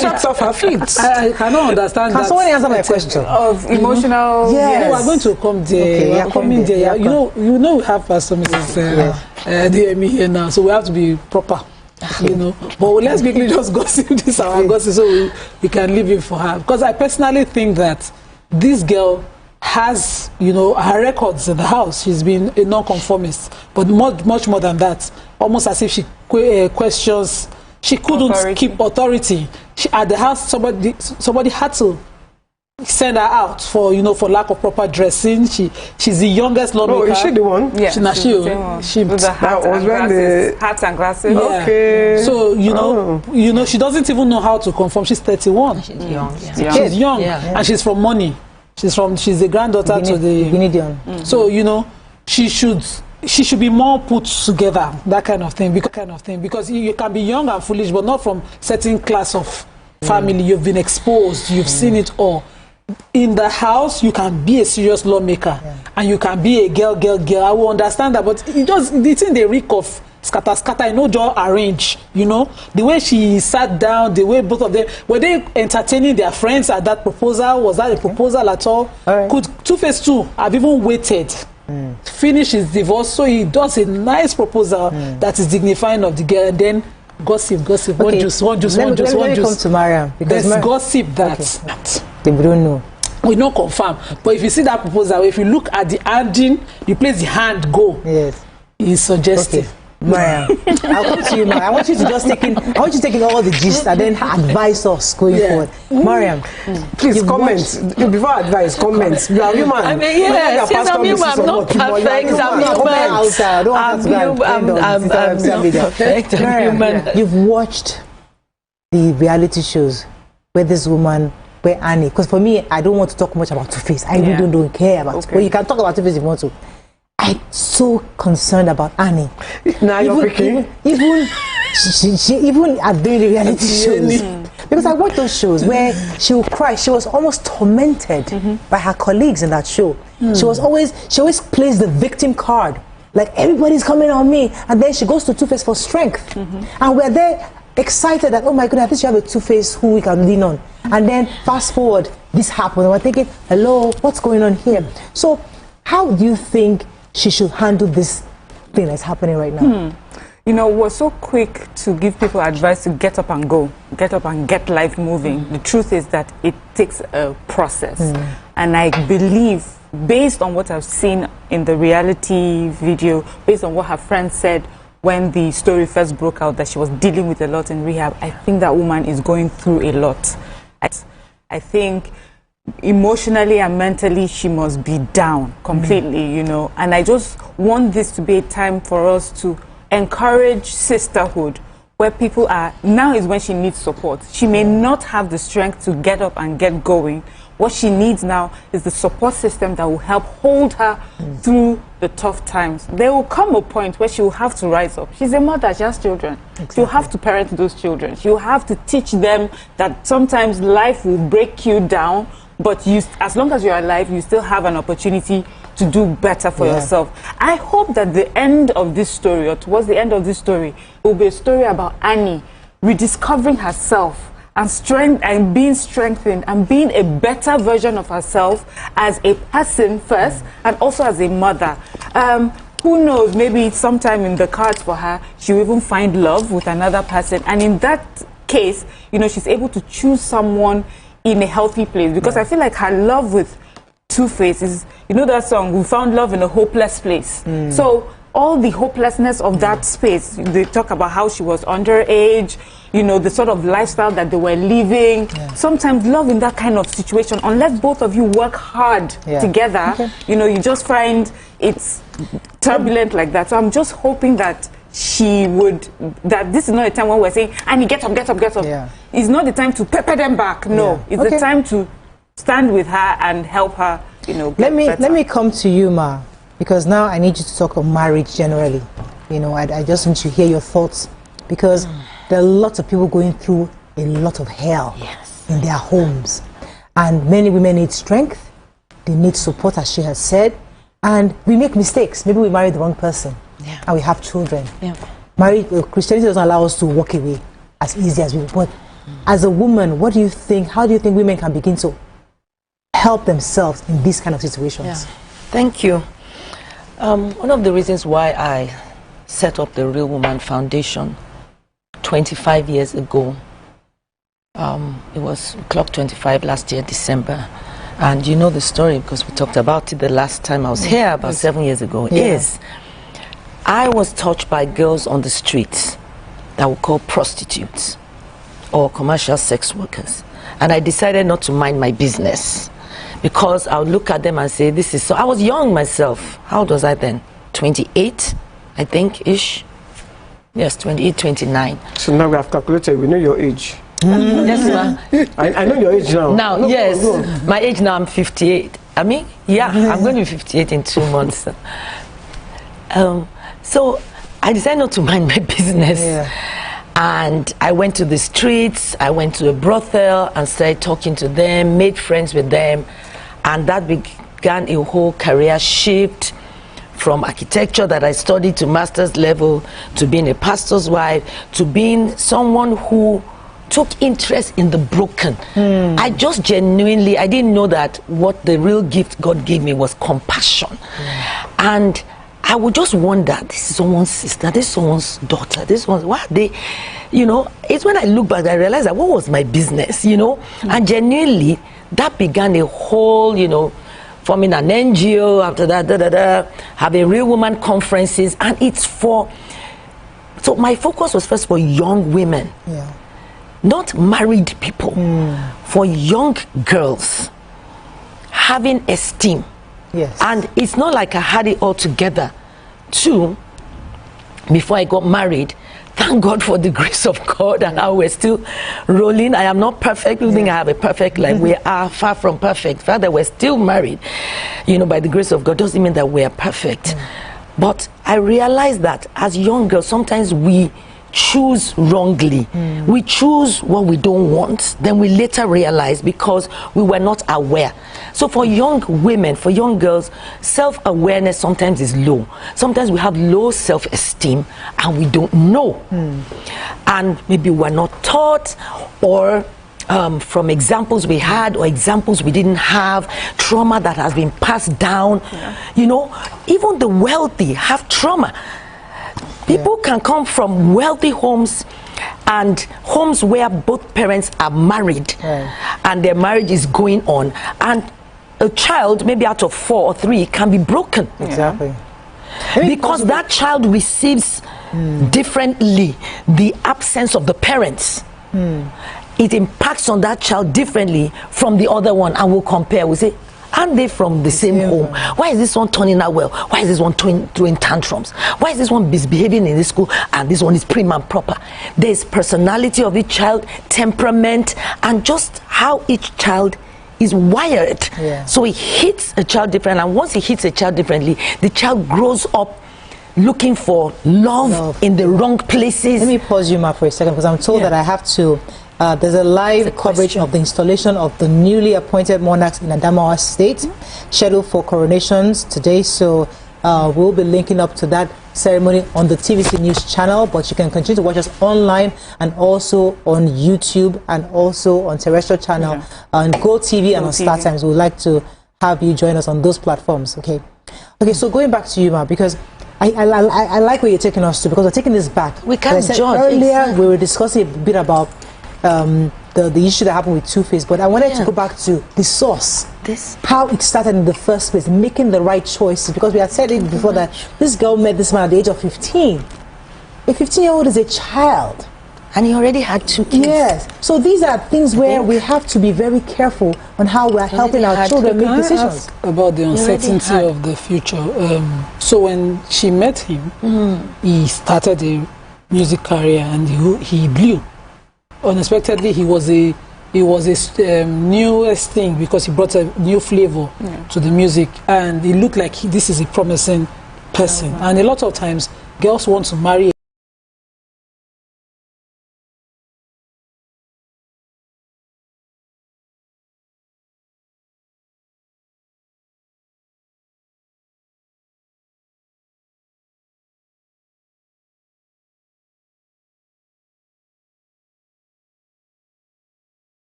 swept off her feet. I cannot understand that. Can someone answer my question? Of emotional... Yes. No, we're going to come there. Coming there. You know we have Pastor Mrs. Adeyemi here now, so we have to be proper. But let's quickly just gossip this gossip so we can leave it for her, because I personally think that this girl has her records in the house. She's been a non-conformist, but much more than that, almost as if she questions, she couldn't keep authority. At the house, somebody had to send her out for lack of proper dressing. She's the youngest lawmaker. Oh, is she the one? Yeah, she with the hats and glasses. Yeah. Okay. So she doesn't even know how to conform. She's 31. She's young. She's young, and she's from money. She's the granddaughter to the Guinean. So she should be more put together. That kind of thing. Because you can be young and foolish, but not from certain class of family. You've been exposed. You've seen it all. In the house, you can be a serious lawmaker, and you can be a girl. I will understand that, but the thing they reek of scatter. Just arrange. The way she sat down, the way both of them were they entertaining their friends at that proposal. Was that a proposal at all? Could Two-Face too have even waited? Finish his divorce, so he does a nice proposal that is dignifying of the girl, and then gossip. Okay. One juice. Let me come to Mariam. There's gossip that they don't know. We don't confirm. But if you see that proposal, if you look at the handing, you place the hand, go. Yes. It's suggestive. Okay. Mariam, I'll come to you, Mariam. I want you to just take in all the gist and then advise us going forward. Mariam, please comment. Before advice, comment. You are human. I mean, yes, I'm human. I'm not perfect. I'm perfect. I'm human. You've watched the reality shows where this woman, where Annie, because for me, I don't want to talk much about Two-Face. I really don't care about it. But you can talk about Two-Face if you want to. I'm so concerned about Annie. Now you're picking. Even she even at doing the reality shows. Because I watched those shows where she would cry. She was almost tormented by her colleagues in that show. She always plays the victim card. Like, everybody's coming on me. And then she goes to Two-Face for strength. And we're there excited that, oh my goodness, I think you have a Two-Face who we can lean on. And then fast forward, this happened. And we're thinking, hello, what's going on here? So how do you think she should handle this thing that's happening right now? You know, we're so quick to give people advice to get up and go, get up and get life moving. The truth is that it takes a process. And I believe, based on what I've seen in the reality video, based on what her friend said when the story first broke out, that she was dealing with a lot in rehab, I think that woman is going through a lot. I think emotionally and mentally she must be down completely, you know. And I just want this to be a time for us to encourage sisterhood, where people are, now is when she needs support. She may not have the strength to get up and get going. What she needs now is the support system that will help hold her through the tough times. There will come a point where she will have to rise up. She's a mother, she has children. She'll have to parent those children. She'll have to teach them that sometimes life will break you down, but you, as long as you're alive, you still have an opportunity to do better for yourself. I hope that the end of this story, or towards the end of this story, it will be a story about Annie rediscovering herself and being strengthened and being a better version of herself as a person first, and also as a mother. Who knows, maybe sometime in the cards for her, she'll even find love with another person. And in that case, you know, she's able to choose someone in a healthy place. Because I feel like her love with Two-Face is, you know that song, we found love in a hopeless place. So all the hopelessness of that space, they talk about how she was underage, you know, the sort of lifestyle that they were living. Sometimes love in that kind of situation, unless both of you work hard together, you know, you just find it's turbulent like that. So I'm just hoping that she would, that this is not a time when we're saying, Annie, get up, get up, get up. It's not the time to pepper them back. No, it's the time to stand with her and help her, you know, get better. Let me come to you, Ma, because now I need you to talk about marriage generally. You know, I just want to hear your thoughts, because there are lots of people going through a lot of hell in their homes. And many women need strength, they need support, as she has said, and we make mistakes. Maybe we marry the wrong person and we have children. Christianity doesn't allow us to walk away as easy as we, but as a woman, what do you think, how do you think women can begin to help themselves in these kind of situations? Thank you. One of the reasons why I set up the Real Woman Foundation 25 years ago, it was clock 25 last year, December, and you know the story because we talked about it the last time I was here about 7 years ago, is I was touched by girls on the streets that we call prostitutes or commercial sex workers, and I decided not to mind my business, because I would look at them and say, this is so. I was young myself. How old was I then? 28, I think, ish. Yes, 28, 29. So now we have calculated, we know your age. Yes, ma'am. I know your age now. Now, no, yes. go on. My age now, I'm 58. I mean, I'm going to be 58 in 2 months. So I decided not to mind my business. And I went to the streets, I went to a brothel and started talking to them, made friends with them. And that began a whole career shift from architecture that I studied to master's level, to being a pastor's wife, to being someone who took interest in the broken. I just genuinely, I didn't know that what the real gift God gave me was compassion. And I would just wonder, this is someone's sister, this is someone's daughter, this one's, why are they, you know, it's when I look back, I realized that what was my business, you know, and genuinely, that began a whole, you know, forming an NGO, after that, having Real Woman conferences, and it's for, so my focus was first for young women, not married people, for young girls, having esteem. And it's not like I had it all together. Two, before I got married, thank God for the grace of God and how we're still rolling. I am not perfect. People think I have a perfect life. We are far from perfect. The fact that we're still married, you know, by the grace of God, doesn't mean that we are perfect. But I realized that as young girls, sometimes we choose wrongly. We choose what we don't want, then we later realize because we were not aware. So for young women, for young girls, self-awareness sometimes is low. Sometimes we have low self-esteem and we don't know. And maybe we're not taught, or from examples we had or examples we didn't have, trauma that has been passed down. You know, even the wealthy have trauma. People can come from wealthy homes and homes where both parents are married and their marriage is going on, and a child maybe out of 4 or 3 can be broken. Exactly. Because that child receives differently the absence of the parents. It impacts on that child differently from the other one, and we'll compare. We say, aren't they from the same home? Why is this one turning out well? Why is this one throwing tantrums? Why is this one misbehaving in this school and this one is prim and proper? There's personality of each child, temperament, and just how each child is wired. So it hits a child different, and once it hits a child differently, the child grows up looking for love in the wrong places. Let me pause you, Ma, for a second, because I'm told that I have to. There's a live coverage of the installation of the newly appointed monarchs in Adamawa State, scheduled for coronations today. So we'll be linking up to that ceremony on the TVC News channel, but you can continue to watch us online and also on YouTube and also on terrestrial channel on GOTV and on StarTimes. We'd like to have you join us on those platforms. Okay, so going back to you, Ma, because I like where you're taking us to, because we're taking this back. We can't judge. Earlier, we were discussing a bit about the issue that happened with Two-Face, but I wanted to go back to the source. How it started in the first place, making the right choices, because we had said it before that this girl met this man at the age of 15. A 15-year-old is a child. And he already had 2 kids. Yes. So these are things where we have to be very careful on how we're helping our children make decisions. About the uncertainty of the future. So when she met him, he started a music career and he blew. Unexpectedly, he was a newest thing, because he brought a new flavor to the music, and it looked like this is a promising person. And a lot of times, girls want to marry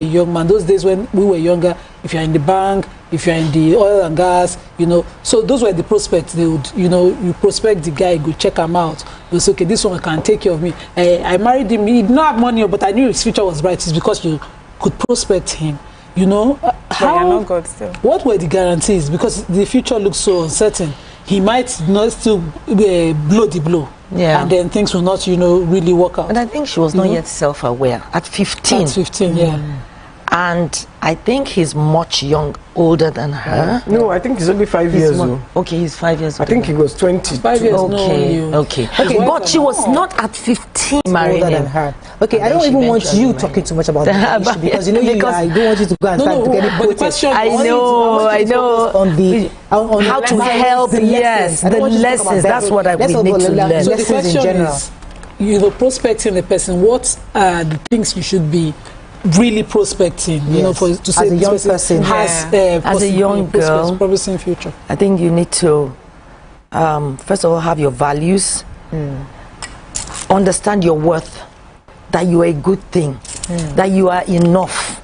young man. Those days when we were younger, if you're in the bank, if you're in the oil and gas, you know, so those were the prospects. They would, you know, you prospect the guy, go check him out. You say, okay, this one can take care of me. I married him. He did not have money, but I knew his future was bright. It's because you could prospect him. You know, what were the guarantees? Because the future looks so uncertain. He might not still blow the blow. And then things will not, you know, really work out. And I think she was not yet self-aware. At 15. At 15, And I think he's much older than her. No, I think he's only 5 years old. Okay, he's 5 years old. I think he was 20. 5 years Okay, but she was not at 15 married than her. Okay, I don't even want you talking too much about that issue, because you know I don't want you to go and start getting quoted. I know. On how to help, the lessons. That's what we need to learn. So the question is, you know, prospecting the person, what are the things you should be really prospecting, you know, to say as a young person has as a young girl, promising future? I think you need to first of all have your values, understand your worth, that you are a good thing, that you are enough,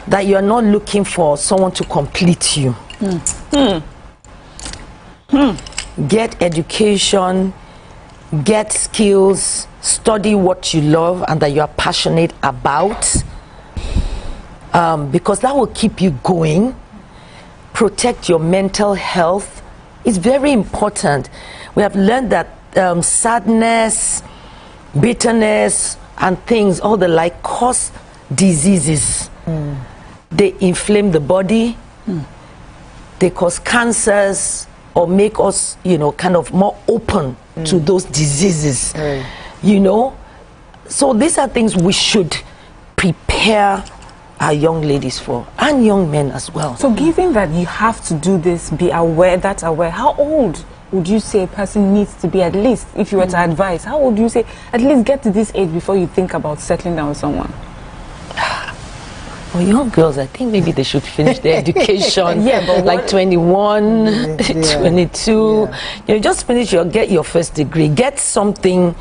that you are not looking for someone to complete you. Get education, get skills, study what you love and that you are passionate about, because that will keep you going. Protect your mental health. It's very important. We have learned that sadness, bitterness and things, all the like, cause diseases. They inflame the body, they cause cancers, or make us, you know, kind of more open to those diseases. You know, so these are things we should prepare our young ladies for, and young men as well. So given that you have to do this, be aware, that's aware, how old would you say a person needs to be at least, if you were to advise, how old do you say at least get to this age before you think about settling down with someone? For young girls, I think maybe they should finish their education. Yeah, but like 21, 22. You just finish get your first degree, get something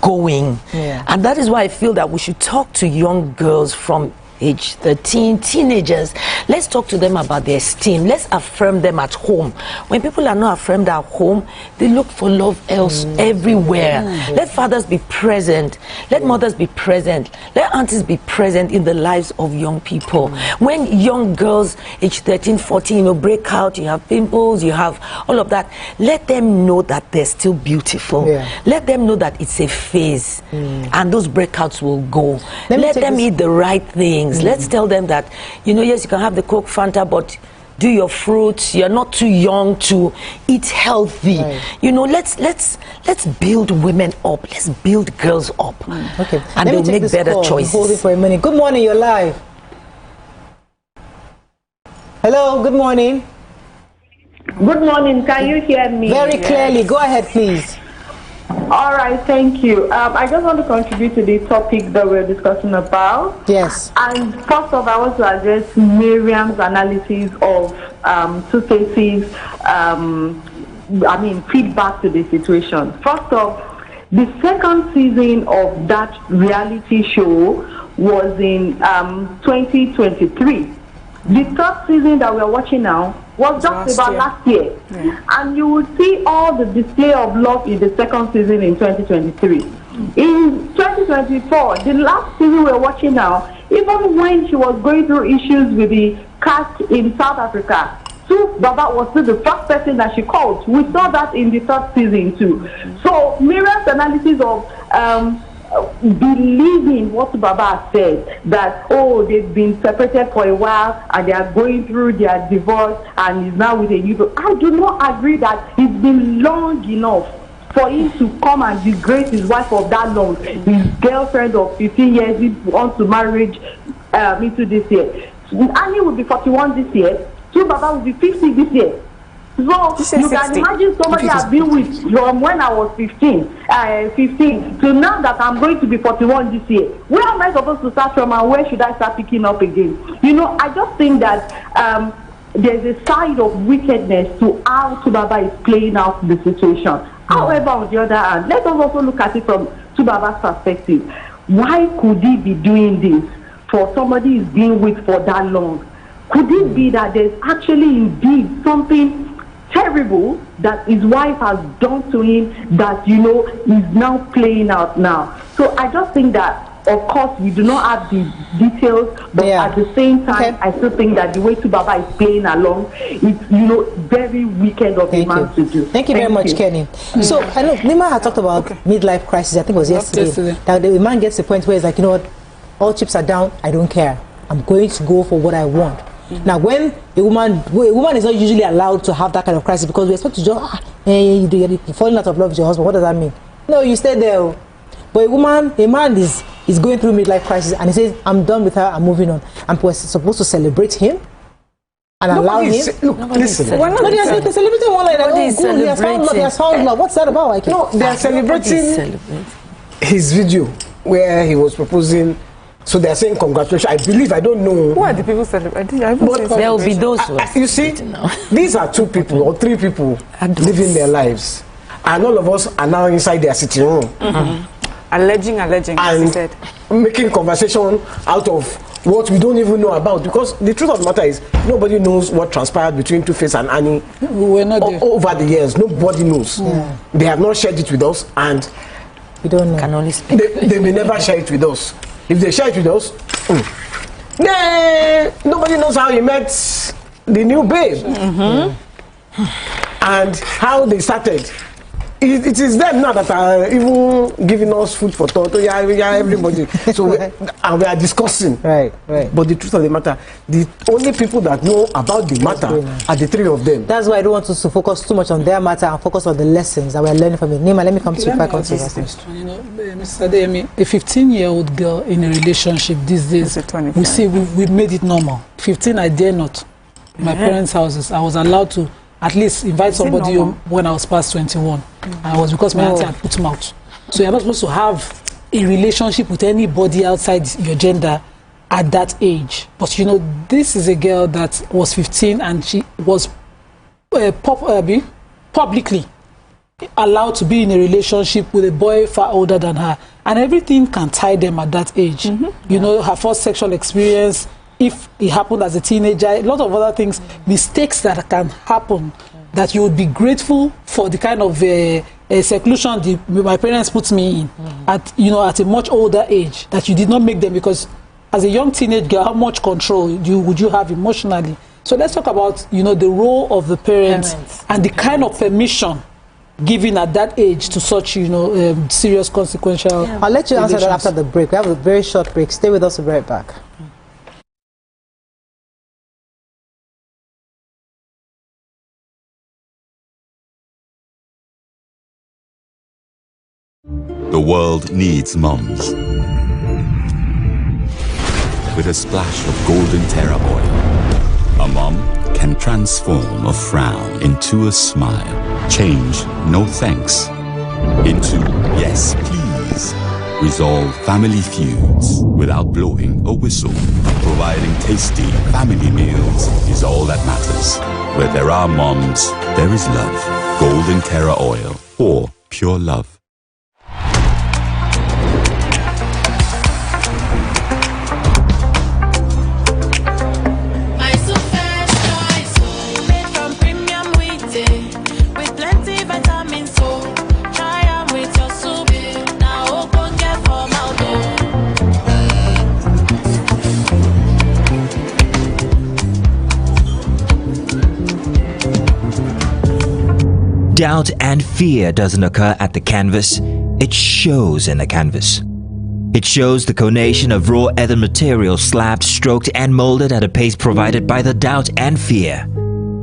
going. And that is why I feel that we should talk to young girls from age 13, teenagers. Let's talk to them about their esteem. Let's affirm them at home. When people are not affirmed at home, they look for love else everywhere. Let fathers be present. Let mothers be present. Let aunties be present in the lives of young people. When young girls, age 13, 14, break out, you have pimples, you have all of that, let them know that they're still beautiful. Let them know that it's a phase and those breakouts will go. Let them eat the right things. Let's tell them that, yes, you can have the Coke, Fanta, but do your fruits. You're not too young to eat healthy. Let's build women up. Let's build girls up. Okay. And they'll make better choices. Hold it for a minute. Good morning, you're live. Hello, good morning. Good morning, can you hear me? Very clearly. Go ahead, please. All right, thank you. I just want to contribute to the topic that we're discussing about. Yes. And first off, I want to address Miriam's analysis of two cases, feedback to the situation. First off, the second season of that reality show was in 2023. The third season that we're watching now was just last year. And you will see all the display of love in the second season in 2023. In 2024, the last season we're watching now, even when she was going through issues with the cast in South Africa, Baba was still the first person that she called. We saw that in the third season too. So Miriam's analysis of believing what Baba said, that they've been separated for a while and they are going through their divorce and is now with a new. I do not agree that it's been long enough for him to come and disgrace his wife of that long. His girlfriend of 15 years, he wants to marriage into this year. Annie will be 41 this year. Baba will be 50 this year. So you can imagine somebody I've been with from when I was 15 to now that I'm going to be 41 this year. Where am I supposed to start from and where should I start picking up again? I just think that there's a side of wickedness to how Tubaba is playing out the situation. However, on the other hand, let us also look at it from Tubaba's perspective. Why could he be doing this for somebody he's been with for that long? Could it be that there's actually indeed something terrible that his wife has done to him that is now playing out now? So I just think that, of course, we do not have the details, but at the same time, I still think that the way Tubaba is playing along, it's very wicked of a man to do. Thank you very much, Kenny. So I know Nima had talked about midlife crisis. I think it was yesterday. That the man gets to the point where it's like, all chips are down. I don't care. I'm going to go for what I want. Now, when a woman is not usually allowed to have that kind of crisis, because we expect to just you're falling out of love with your husband. What does that mean? No, you stay there. But a man is going through midlife crisis and he says, "I'm done with her. I'm moving on." And we're supposed to celebrate him and allow him. Listen. Why not? They are celebrating one like that. He has found love. What's that about? No, they are celebrating his video where he was proposing. So they are saying congratulations. I believe, I don't know. Who are the people celebrating? There will be those who you see, these are 2 people or 3 people living their lives. And all of us are now inside their sitting room. Alleging, as he said. Making conversation out of what we don't even know about. Because the truth of the matter is, nobody knows what transpired between Two-Face and Annie over the years. Nobody knows. They have not shared it with us, and we don't know. Can only speak. They may never share it with us. If they share it with us, nobody knows how he met the new babe and how they started. it is them now that are even giving us food for thought. Oh, yeah, everybody. So we are discussing. Right. But the truth of the matter, the only people that know about the matter are the three of them. That's why I don't want us to focus too much on their matter and focus on the lessons that we're learning from it. Nima, let me come to you. You know, Mr. Adeyemi, a 15-year-old girl in a relationship these days, we see we've made it normal. 15, I dare not. In my parents' houses, I was allowed to at least invite somebody home when I was past 21. And it was because my auntie had put him out. So you're not supposed to have a relationship with anybody outside your gender at that age. But you know, this is a girl that was 15 and she was publicly allowed to be in a relationship with a boy far older than her. And everything can tie them at that age. You know, her first sexual experience, if it happened as a teenager, a lot of other things, mistakes that can happen, that you would be grateful for the kind of seclusion my parents put me in at a much older age, that you did not make them, because as a young teenage girl, how much control would you have emotionally? So let's talk about the role of the parents and the kind of permission given at that age to such serious consequential. I'll let you answer that after the break. We have a very short break. Stay with us. We'll be right back. The world needs mums. With a splash of golden terra oil, a mum can transform a frown into a smile. Change no thanks into yes please. Resolve family feuds without blowing a whistle. Providing tasty family meals is all that matters. Where there are moms, there is love. Golden terra oil, or pure love. Doubt and fear doesn't occur at the canvas, it shows in the canvas. It shows the conation of raw earthen material slabbed, stroked and molded at a pace provided by the doubt and fear.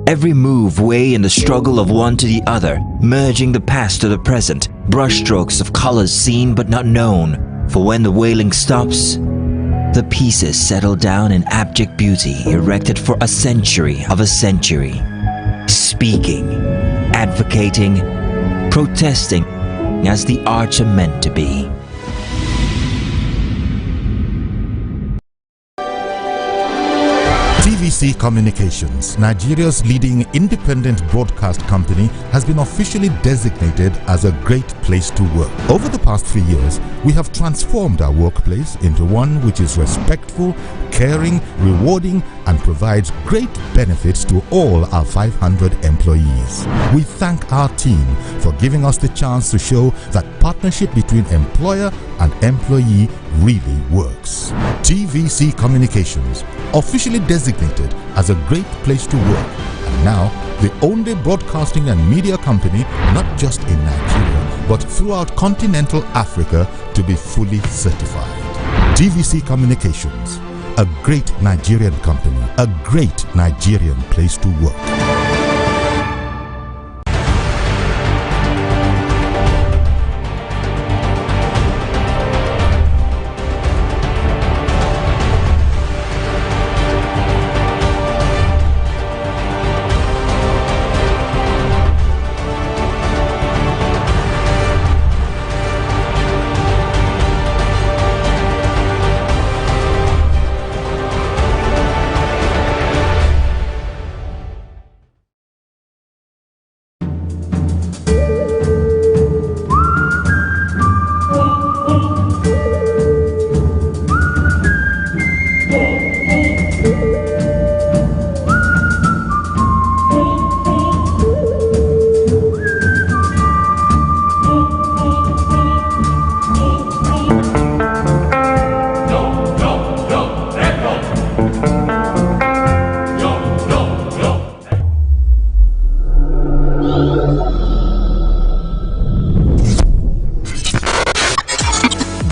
Every move way in the struggle of one to the other, merging the past to the present, brushstrokes of colors seen but not known. For when the wailing stops, the pieces settle down in abject beauty erected for a century of a century. Speaking, advocating, protesting as the arts are meant to be. TVC Communications, Nigeria's leading independent broadcast company, has been officially designated as a great place to work. Over the past 3 years, we have transformed our workplace into one which is respectful, caring, rewarding, and provides great benefits to all our 500 employees. We thank our team for giving us the chance to show that partnership between employer and employee really works. TVC Communications, officially designated as a great place to work, and now the only broadcasting and media company not just in Nigeria but throughout continental Africa to be fully certified. TVC Communications, a great Nigerian company, a great Nigerian place to work.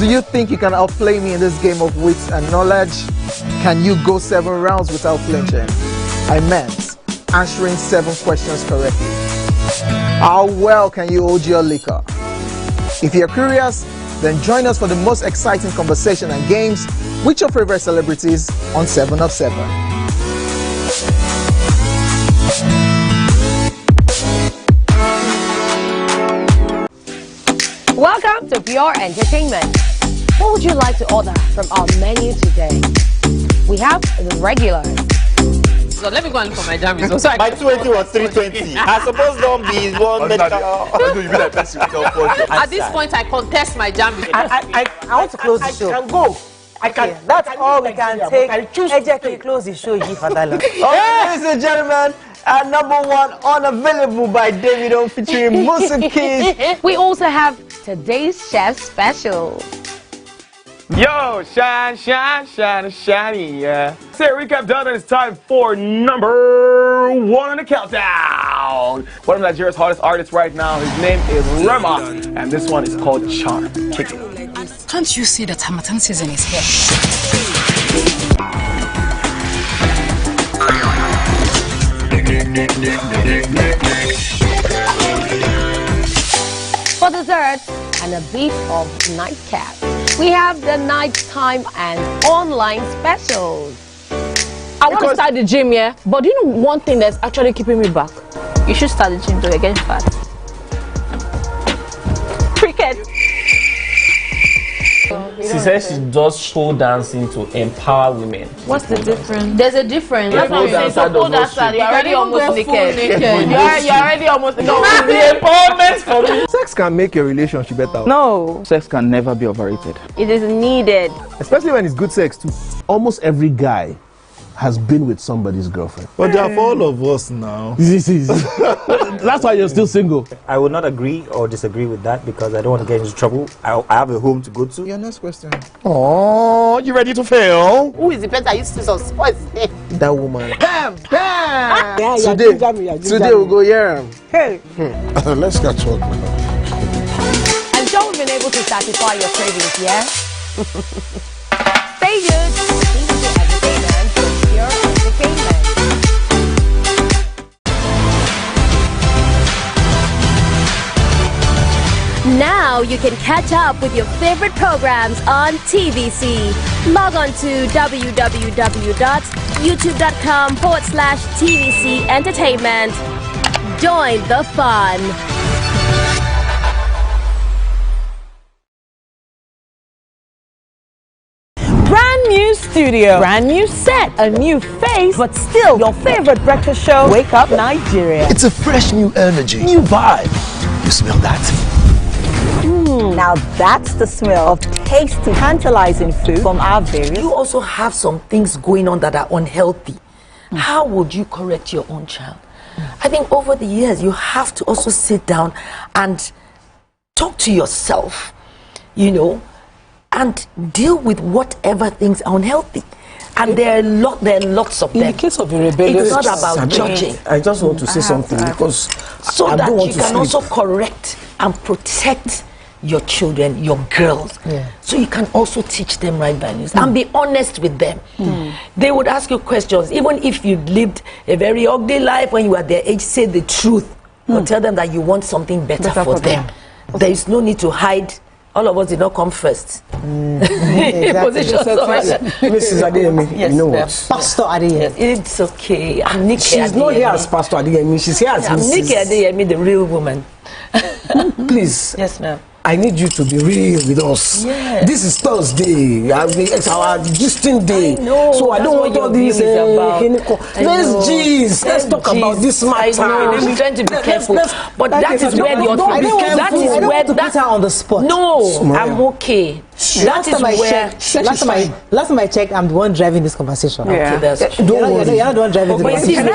Do you think you can outplay me in this game of wits and knowledge? Can you go 7 rounds without flinching? I meant answering 7 questions correctly. How well can you hold your liquor? If you're curious, then join us for the most exciting conversation and games with your favorite celebrities on 7 of 7. Welcome to Pure Entertainment. What would you like to order from our menu today? We have the regulars. So let me go and look for my jam. So My 20 was 320. I suppose don't be one At this point, I contest my jam. I want to close the show. I can go. I can. Yeah, that's all we can take. I can close the show. Ladies and gentlemen, number 1, Unavailable by Davido featuring Musa Keys. We also have today's chef special. Yo, shine, shine, shine, shiny, yeah. Say recap done, and it's time for number 1 on the countdown. One of Nigeria's hottest artists right now, his name is Rema, and this one is called Charm. Kick it. Can't you see that Hamatan season is here? For dessert and a bit of nightcap, we have the nighttime and online specials. I want to start the gym, yeah? But do you know one thing that's actually keeping me back? You should start the gym though, you're getting fat. Cricket. She says she does pole dancing to empower women. What's the difference? There's a difference. That's what I'm saying. So pole dancer, you're already almost naked. You're already almost naked. The empowerment for me. Sex can make your relationship better. No. Sex can never be overrated. It is needed. Especially when it's good sex too. Almost every guy has been with somebody's girlfriend. But they are for all of us now. That's why you're still single. I would not agree or disagree with that because I don't want to get into trouble. I have a home to go to. Your next question. Oh, you ready to fail? Who is the person that used to some sports? That woman. Bam! Bam! Today we'll go here. Hey! Let's catch up now. I'm sure we've been able to satisfy your cravings, yeah? Stay good. Entertainment with Pure Entertainment. Now you can catch up with your favorite programs on TVC. Log on to www.youtube.com/TVC Entertainment. Join the fun. Brand new studio, brand new set, a new face, but still your favorite breakfast show, Wake Up Nigeria. It's a fresh new energy, new vibe. You smell that? Now that's the smell of tasty, tantalizing food from our various. You also have some things going on that are unhealthy. How would you correct your own child? I think over the years you have to also sit down and talk to yourself, you know, and deal with whatever things are unhealthy. And there are lots of them. In the case of a rebellious, it's not about judging. I just want to say something because so I that don't want you to can sleep. also correct and protect your children, your girls. Yeah. So you can also teach them right values and be honest with them. They would ask you questions, even if you lived a very ugly life when you were their age, say the truth or tell them that you want something better for them. There is no need to hide. All of us did not come first. Mrs. Adeyemi, Yes, you know ma'am. what? Pastor Adeyemi. It's okay. I'm Nikki She's not here as Pastor Adeyemi. She's here as I'm Mrs. Nikki Adeyemi, the real woman. Please. Yes, ma'am. I need you to be real with us. Yes. This is Thursday. It's our distinct day. know, So I don't want all these. Let's G's. Let's talk about this matter. I'm trying to be careful. But that is where the authority. That is where that are on the spot. No, I'm okay. That is where. Last time I checked, I'm the one driving this conversation. Okay, that's true. Don't worry. You're not the one driving the conversation.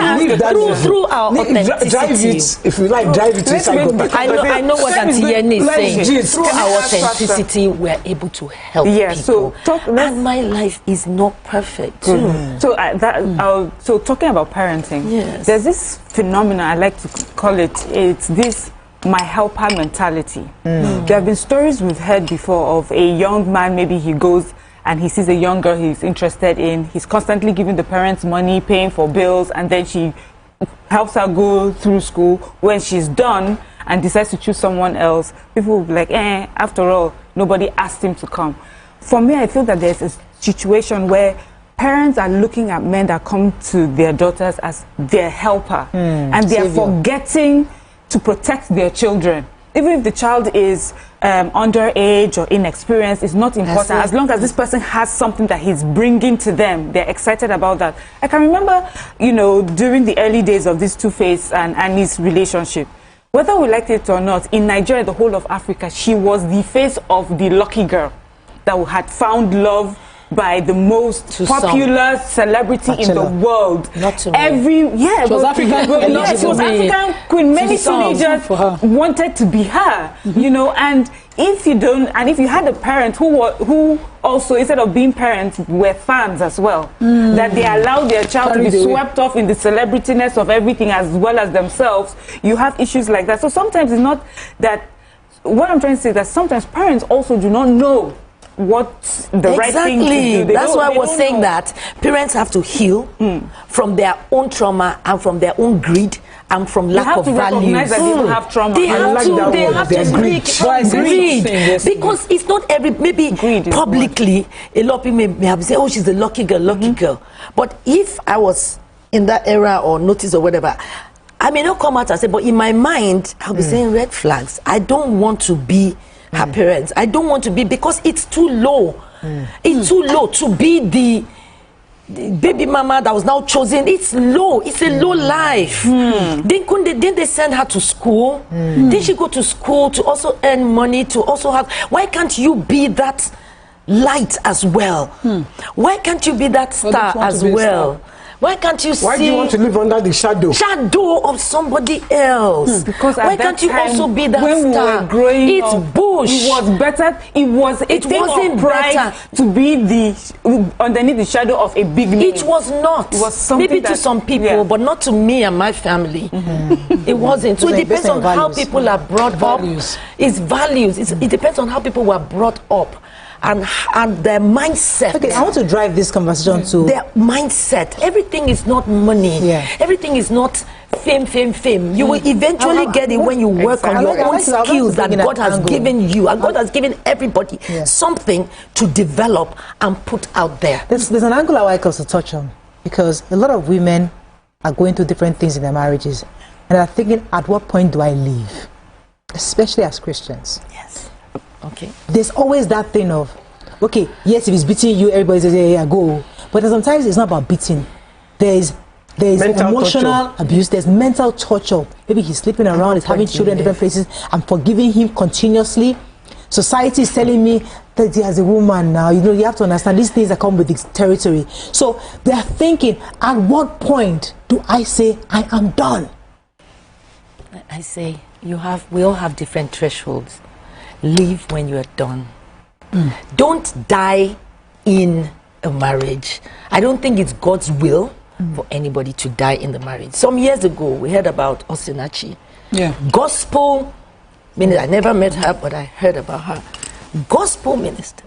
Through our authenticity. Drive it. If you like, drive it inside. I know what Auntie Yenny is saying. G's. Through our authenticity, we're able to help people. And my life is not perfect too. So so talking about parenting, there's this phenomenon I like to call it. It's this my helper mentality. There have been stories we've heard before of a young man, maybe he goes and he sees a young girl he's interested in. He's constantly giving the parents money, paying for bills, and then she helps her go through school. When she's done and decides to choose someone else, people will be like, after all, nobody asked him to come. For me, I feel that there's a situation where parents are looking at men that come to their daughters as their helper, and they are forgetting to protect their children. Even if the child is underage or inexperienced, it's not important. As long as this person has something that he's bringing to them, they're excited about that. I can remember, you know, during the early days of this Two-Face and Annie's relationship, whether we liked it or not, in Nigeria, the whole of Africa, she was the face of the lucky girl that had found love by the most popular celebrity in the world. Not to me. She was African. She was African queen. Many teenagers wanted to be her, you know. And if you don't, and if you had a parent who also, instead of being parents, were fans as well, that they allowed their child to be swept off in the celebrityness of everything as well as themselves, you have issues like that. So sometimes it's not that. What I'm trying to say is that sometimes parents also do not know what the right thing to do. That's why I was saying that parents have to heal from their own trauma and from their own greed and from lack of values. Recognize that they don't have trauma. They have to greed. Because it's not every, maybe publicly, a lot of people may have said, oh, she's a lucky girl. But if I was in that era or notice or whatever, I may not come out and say, but in my mind, I'll be saying red flags. I don't want to be her parents. I don't want to be, because it's too low. It's too low to be the baby mama that was now chosen. It's low. It's a low life. Didn't they send her to school? Did she go to school to also earn money, to also have? Why can't you be that light as well? Why can't you be that star as well? Why can't you see? Why do you want to live under the shadow of somebody else? Because why can't you also be that when star? We were growing it's up, bush. It was better. It wasn't pride to be the underneath the shadow of a big name. It was not. It was something maybe to some people, but not to me and my family. It wasn't. So it depends on how people are brought up. It's values. It depends on how people were brought up. And their mindset. Okay, I want to drive this conversation to their mindset. Everything is not money. Everything is not fame. You will eventually get it when you work on your own skills that God has given you. And God has given everybody something to develop and put out there. There's an angle I like us to touch on, because a lot of women are going through different things in their marriages and are thinking, at what point do I leave? Especially as Christians. Yes. Okay. There's always that thing of, okay, yes, if he's beating you, everybody says, yeah, go. But sometimes it's not about beating. There's emotional abuse, there's mental torture. Maybe he's sleeping around, he's having children in different places. I'm forgiving him continuously. Society is telling me that as a woman now, you know, you have to understand these things that come with this territory. So they're thinking, at what point do I say I am done? I say we all have different thresholds. Leave when you are done. Don't die in a marriage. I don't think it's God's will for anybody to die in the marriage. Some years ago, we heard about Osinachi. Gospel minister. I never met her, but I heard about her. Gospel minister.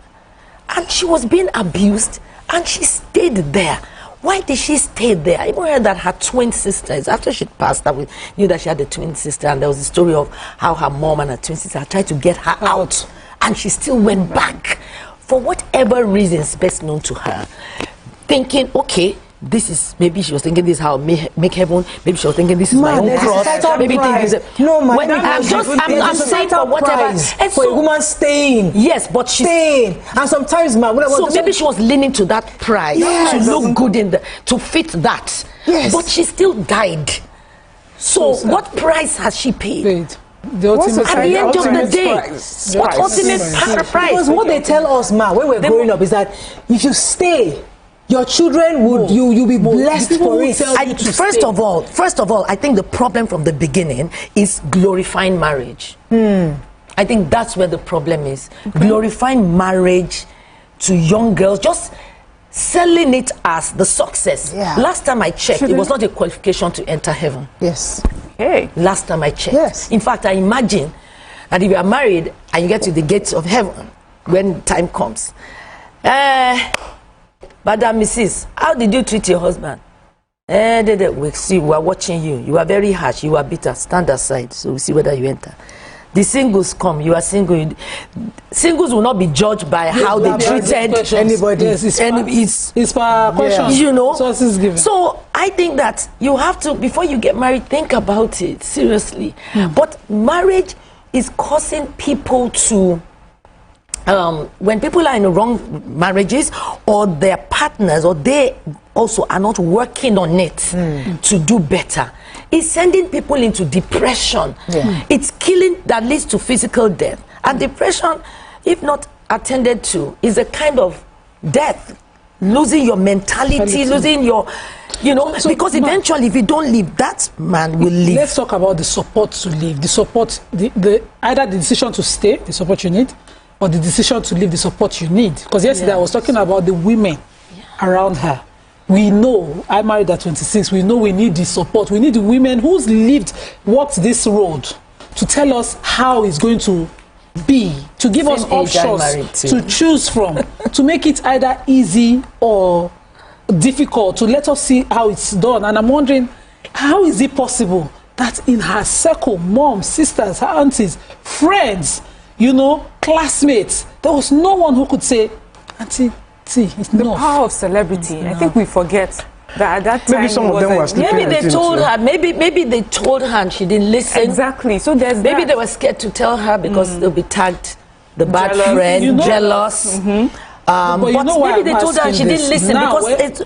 And she was being abused, and she stayed there. Why did she stay there? I even heard that her twin sisters, after she passed, we knew that she had a twin sister, and there was a story of how her mom and her twin sister tried to get her out, and she still went back. For whatever reasons best known to her, thinking, okay, this is, maybe she was thinking this is how I make heaven, maybe she was thinking this is my own cross, maybe I'm saying for whatever. And for a woman staying. Yes, but she's staying. And sometimes, so maybe she was leaning to that pride, to look good to fit that. Yes. But she still died. So what price has she paid? At the end of the day, what ultimate price? Because what they tell us, when we're growing up, is that if you stay, your children would you'll be blessed for it. First of all, I think the problem from the beginning is glorifying marriage. I think that's where the problem is. Glorifying marriage to young girls, just selling it as the success. Last time I checked, it was not a qualification to enter heaven. Yes. Okay. Last time I checked. Yes. In fact, I imagine that if you are married and you get to the gates of heaven when time comes, Madam Mrs., how did you treat your husband? We see, we are watching you. You are very harsh. You are bitter. Stand aside. So we see whether you enter. The singles come. You are single. Singles will not be judged by how they treated anybody. Yes, it's per question. You know. Given. So I think that you have to, before you get married, think about it seriously. But marriage is causing people to, when people are in the wrong marriages, or their partners, or they also are not working on it to do better, it's sending people into depression. It's killing that leads to physical death. And depression, if not attended to, is a kind of death. Losing your mentality, losing your, you know, because eventually if you don't live, that man will live. Let's talk about the support to live. The support, either the decision to stay, the support you need, or the decision to leave, the support you need. Because yesterday I was talking about the women around her. We know, I married at 26, we know we need the support. We need the women who's walked this road to tell us how it's going to be, to give us options to choose from, to make it either easy or difficult, to let us see how it's done. And I'm wondering, how is it possible that in her circle, mom, sisters, her aunties, friends, you know, classmates, there was no one who could say, Auntie, it's the power of celebrity. I think we forget that at that time. Maybe some of them were sleeping. Maybe they told her. Maybe they told her and she didn't listen. Exactly. So there's maybe they were scared to tell her because they'll be tagged the bad friend, jealous. But you know why maybe they told her and she didn't listen because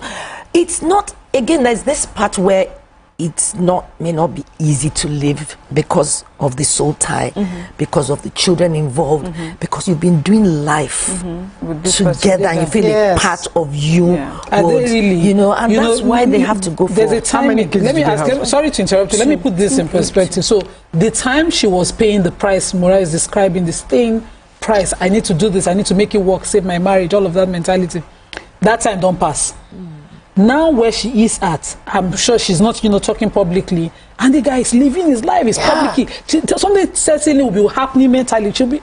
it's not. Again, there's this part where may not be easy to live because of the soul tie, because of the children involved, because you've been doing life together and you feel a part of you, you know, and that's why they have to go for it. There's a time, let me ask, sorry to interrupt you, let me put this in perspective. So the time she was paying the price, Mura is describing the staying price, I need to do this, I need to make it work, save my marriage, all of that mentality, that time don't pass. Now where she is at, I'm sure she's not, you know, talking publicly, and the guy is living his life, is publicly. Something certainly will be happening mentally. She'll be,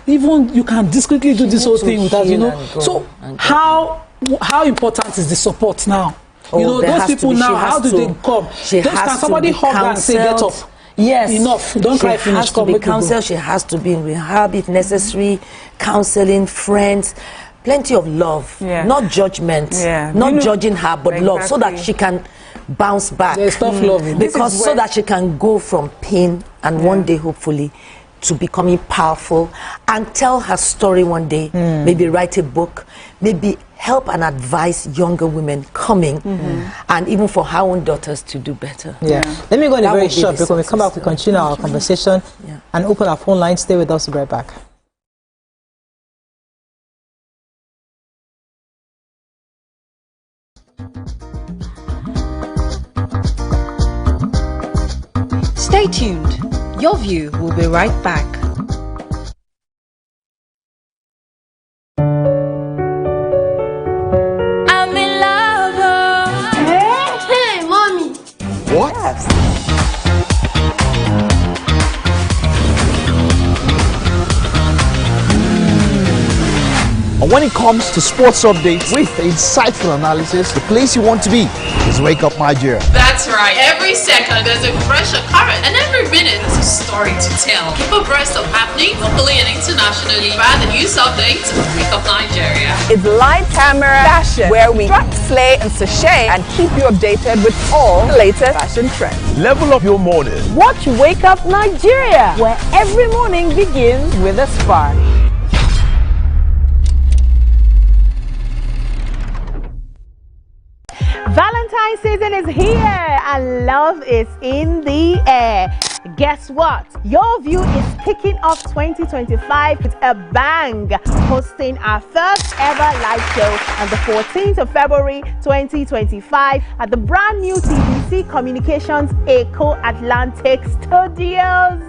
even you can discreetly do this whole thing without, you know. So how important is the support now? You know, those people now, how do they come? Can somebody hug her and say, get up? Yes. Enough. Don't cry, finish. She has to be counseled. She has to be in rehab if necessary, counseling, friends. Plenty of love, not judgment, not judging her, but love, so that she can bounce back. There's tough love. Because so that she can go from pain and one day, hopefully, to becoming powerful and tell her story one day, maybe write a book, maybe help and advise younger women coming, and even for her own daughters to do better. Let me go in a very short break. When we come back, we continue our conversation and open our phone line. Stay with us, we'll be right back. Stay tuned. Your View will be right back. I'm in love. Hey, mommy. What? Yes. And when it comes to sports updates with insightful analysis, the place you want to be is Wake Up Nigeria. That's right. Every second there's a fresh occurrence, and every minute there's a story to tell. Keep abreast of happening locally and internationally via the news updates of Wake Up Nigeria. It's light camera fashion, where we strut, slay, and sashay, and keep you updated with all the latest fashion trends. Level up your morning. Watch Wake Up Nigeria, where every morning begins with a spark. Valentine's season is here and love is in the air. Guess what? Your View is kicking off 2025 with a bang, hosting our first ever live show on the 14th of February 2025 at the brand new TVC Communications Eco Atlantic Studios.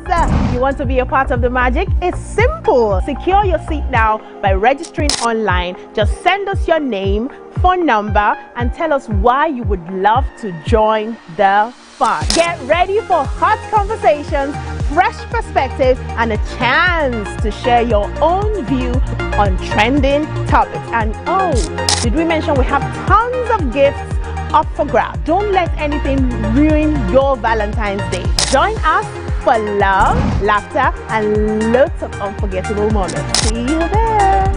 You want to be a part of the magic? It's simple. Secure your seat now by registering online. Just send us your name, phone number, and tell us why you would love to join the fun. Get ready for hot conversations, fresh perspectives, and a chance to share your own view on trending topics. And oh, did we mention we have tons of gifts up for grabs? Don't let anything ruin your Valentine's Day. Join us for love, laughter, and lots of unforgettable moments. See you there.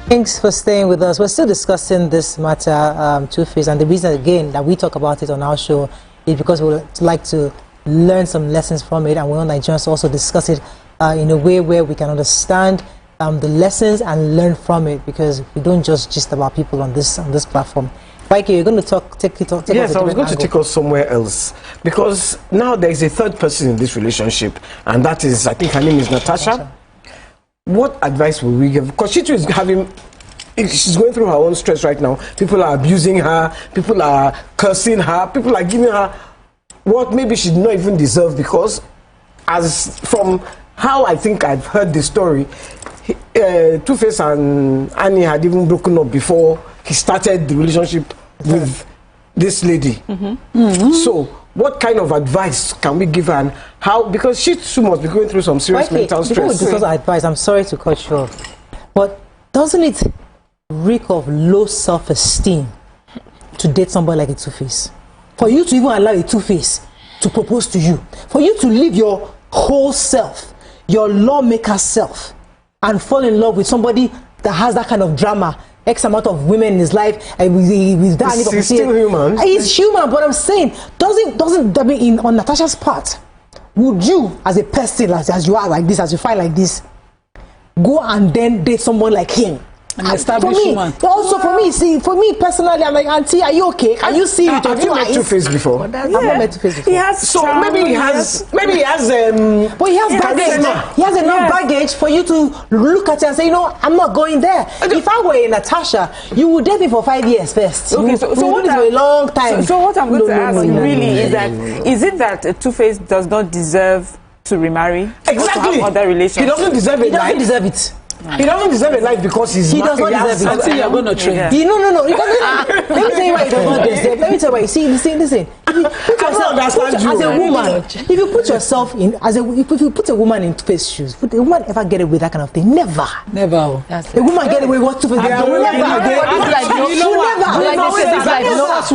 Thanks for staying with us. We're still discussing this matter, Two-Face, and the reason again that we talk about it on our show is because we would like to learn some lessons from it, and we want Nigerians to also discuss it in a way where we can understand the lessons and learn from it, because we don't just gist about people on this platform. Mikey, you're going to take yes, I was going to take us somewhere else, because now there is a third person in this relationship, and that is, I think her name is Natasha. What advice will we give? Because she too is she's going through her own stress right now. People are abusing her, people are cursing her, people are giving her what maybe she did not even deserve, because as from how I think I've heard the story, Two-Face and Annie had even broken up before he started the relationship with this lady. So what kind of advice can we give her, and how, because she too must be going through some serious mental stress. Before we discuss advice, I'm sorry to cut you off, but doesn't it reek of low self-esteem to date somebody like a Two-Face? For you to even allow a Two-Face to propose to you, for you to leave your whole self, your lawmaker self, and fall in love with somebody that has that kind of drama, X amount of women in his life, and with that. He's still human. He's human, but I'm saying, doesn't I mean, on Natasha's part, would you, as a person, as you are like this, as you find like this, go and then date someone like him? For me, also for me, see, for me personally, I'm like, Auntie, are you okay? Can you see it? Have you met Two-Face before? I've not met Two-Face before. He has, so maybe he has but he has baggage. He has enough baggage for you to look at it and say, you know, I'm not going there. If I were a Natasha, you would date me for 5 years first. Okay, so what for a long time. So what I'm going to ask really is that, is it that Two-Face does not deserve to remarry? Exactly. Or to have other relationships? He doesn't deserve it. He doesn't deserve it. He doesn't deserve a life because he does not deserve it. Until you're going to train. No. Let me tell you why he does not deserve. Let me tell you why. See, listen. If you put yourself as a woman, if you put yourself in if you put a woman in Two-Face shoes, would a woman ever get away with that kind of thing? Never. Never. A woman get away with what Two-Face did?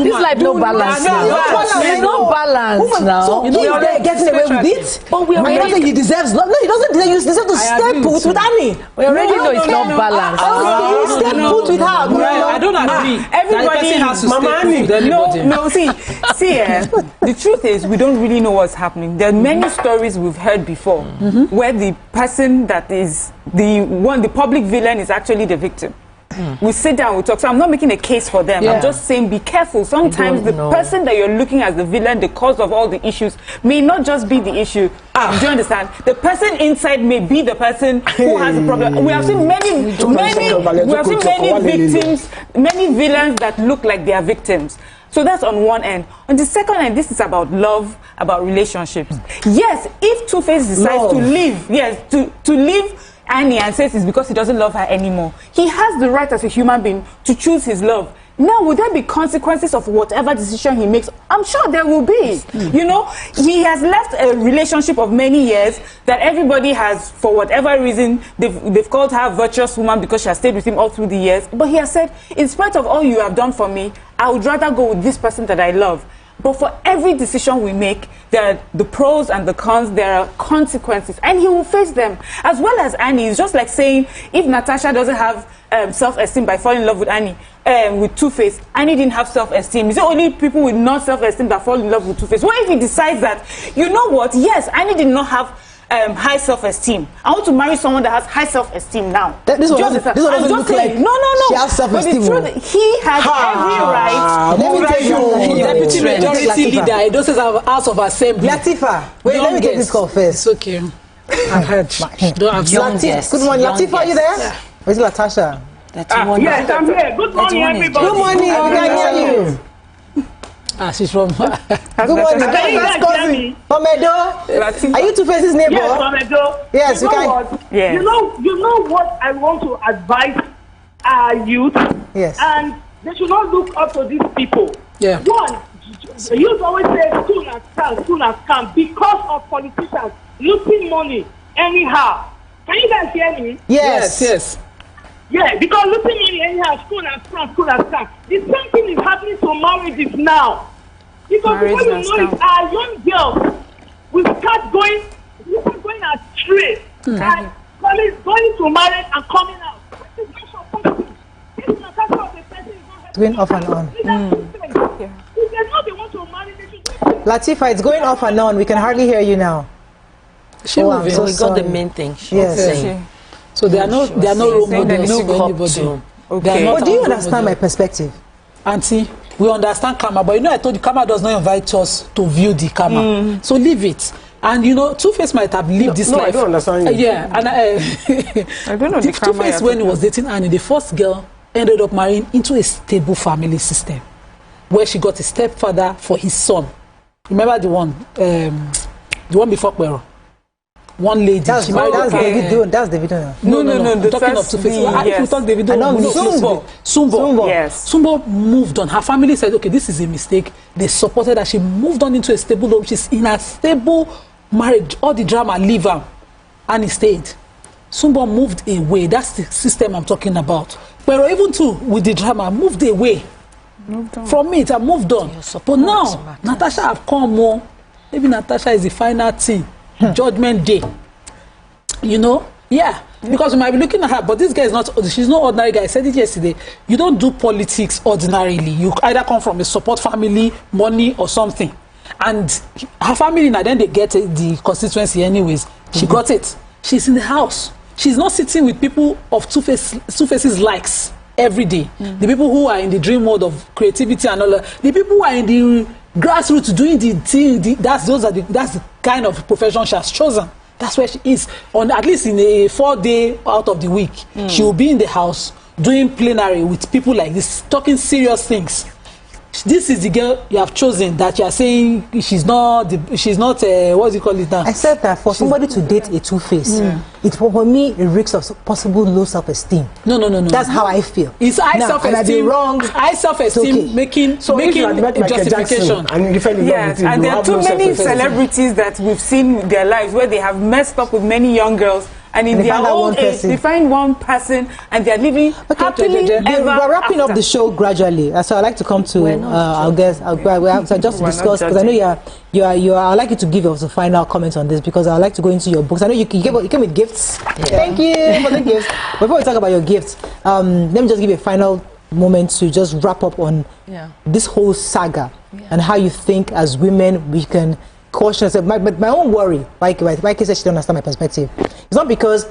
This life no balance. There's no balance now. So he's there getting away with it. But we already know he deserves. No, he doesn't deserve. You deserve to step put with Annie. We already know it's not balanced. Step put with her. I don't agree. Everybody has to stay with anybody. No. See. The truth is, we don't really know what's happening. There are many stories we've heard before where the person that is the public villain is actually the victim. We sit down, we talk. So I'm not making a case for them. I'm just saying be careful. Sometimes the person that you're looking as the villain, the cause of all the issues, may not just be the issue. Do you understand? The person inside may be the person who has the problem. We have seen many victims, many villains that look like they are victims. So that's on one end. On the second end, this is about love, about relationships. Yes, if Two-Face decides to leave, to leave Annie and says it's because he doesn't love her anymore, he has the right as a human being to choose his love. Now, would there be consequences of whatever decision he makes? I'm sure there will be. You know, he has left a relationship of many years that everybody has, for whatever reason, they've called her a virtuous woman because she has stayed with him all through the years. But he has said, in spite of all you have done for me, I would rather go with this person that I love. But for every decision we make, there are the pros and the cons, there are consequences, and he will face them. As well as Annie, it's just like saying, if Natasha doesn't have self-esteem by falling in love with Annie, with Two-Face, Annie didn't have self-esteem. Is it only people with not self-esteem that fall in love with Two-Face? What if he decides that, you know what, yes, Annie did not have high self-esteem. I want to marry someone that has high self-esteem now. This one doesn't look like no. She has self-esteem. But the truth, he has every right. Let me tell you, Deputy Majority Leader, he doesn't have House of Assembly. Latifa, wait, let me take this call first. It's okay. I heard. Don't have Good morning, Latifa, are you there? Yeah. Where's Latasha? Yes, I'm here. Good morning, everybody. Good morning, I can hear you. She's from. Good morning, that's cousin. From Edo. Are you Two-Face's neighbor? Yes, from Edo. Yes, you can. Yeah. You know what I want to advise our youth? Yes. And they should not look up to these people. Yeah. One, the youth always say school has come because of politicians losing money anyhow. Can you guys hear me? Yes. Yeah, because losing money anyhow, school has come. The same thing is happening to marriages now. Because before you know it, our young girls will start going astray and going to marriage and coming out. This is not supposed to. This is not the person is not going off and on. If they know they want to marry, they should. Latifa, it's going off and on. We can hardly hear you now. So we got the main thing. Yes. So there are no role models for anybody. Okay. But do you understand my perspective? Auntie, we understand karma, but you know I told you karma does not invite us to view the karma. So leave it. And you know, Two-Face might have lived this life. I don't understand you. Yeah, and I don't know the karma. Two-Face, when he was dating Annie, the first girl ended up marrying into a stable family system, where she got a stepfather for his son. Remember the one before Quero? One lady. That's Davido. That's Davido. No. I'm talking of Two-Face. If we talk Davido, Sumbo. Yes. Sumbo moved on. Her family said, okay, this is a mistake. They supported her. She moved on into a stable home. She's in a stable marriage. All the drama leave her. And he stayed. Sumbo moved away. That's the system I'm talking about. But even too, with the drama, moved away. From it, I moved on. But now, Natasha have come more. Maybe Natasha is the final thing. Judgment Day, you know, because you might be looking at her, but this guy she's not ordinary guy. I said it yesterday. You don't do politics ordinarily. You either come from a support family, money or something, and her family now then they get the constituency anyways. She got it. She's in the house. She's not sitting with people of Two-Face's likes every day. The people who are in the dream mode of creativity and all that. The people who are in the grassroots doing the thing, that's the kind of profession she has chosen. That's where she is. At least in a 4-day out of the week, she will be in the house doing plenary with people like this, talking serious things. This is the girl you have chosen that you are saying she's not what do you call it now? I said that for somebody to date a Two-Face, it for me it reeks of possible low self-esteem. No. That's how I feel. It's high self-esteem. I might be wrong. High self-esteem making justification. And you fell in love with him, and there are too many celebrities that we've seen in their lives where they have messed up with many young girls. And in their old age, they find one person and they're living happily ever We're wrapping up the show gradually. So I'd like to come to our guest. So just to discuss, because I know I'd like you to give us a final comment on this, because I'd like to go into your books. I know you came with gifts. Thank you for the gifts. Before we talk about your gifts, let me just give you a final moment to just wrap up on this whole saga and how you think as women we can caution yourself. My own worry, like said, she don't understand my perspective. It's not because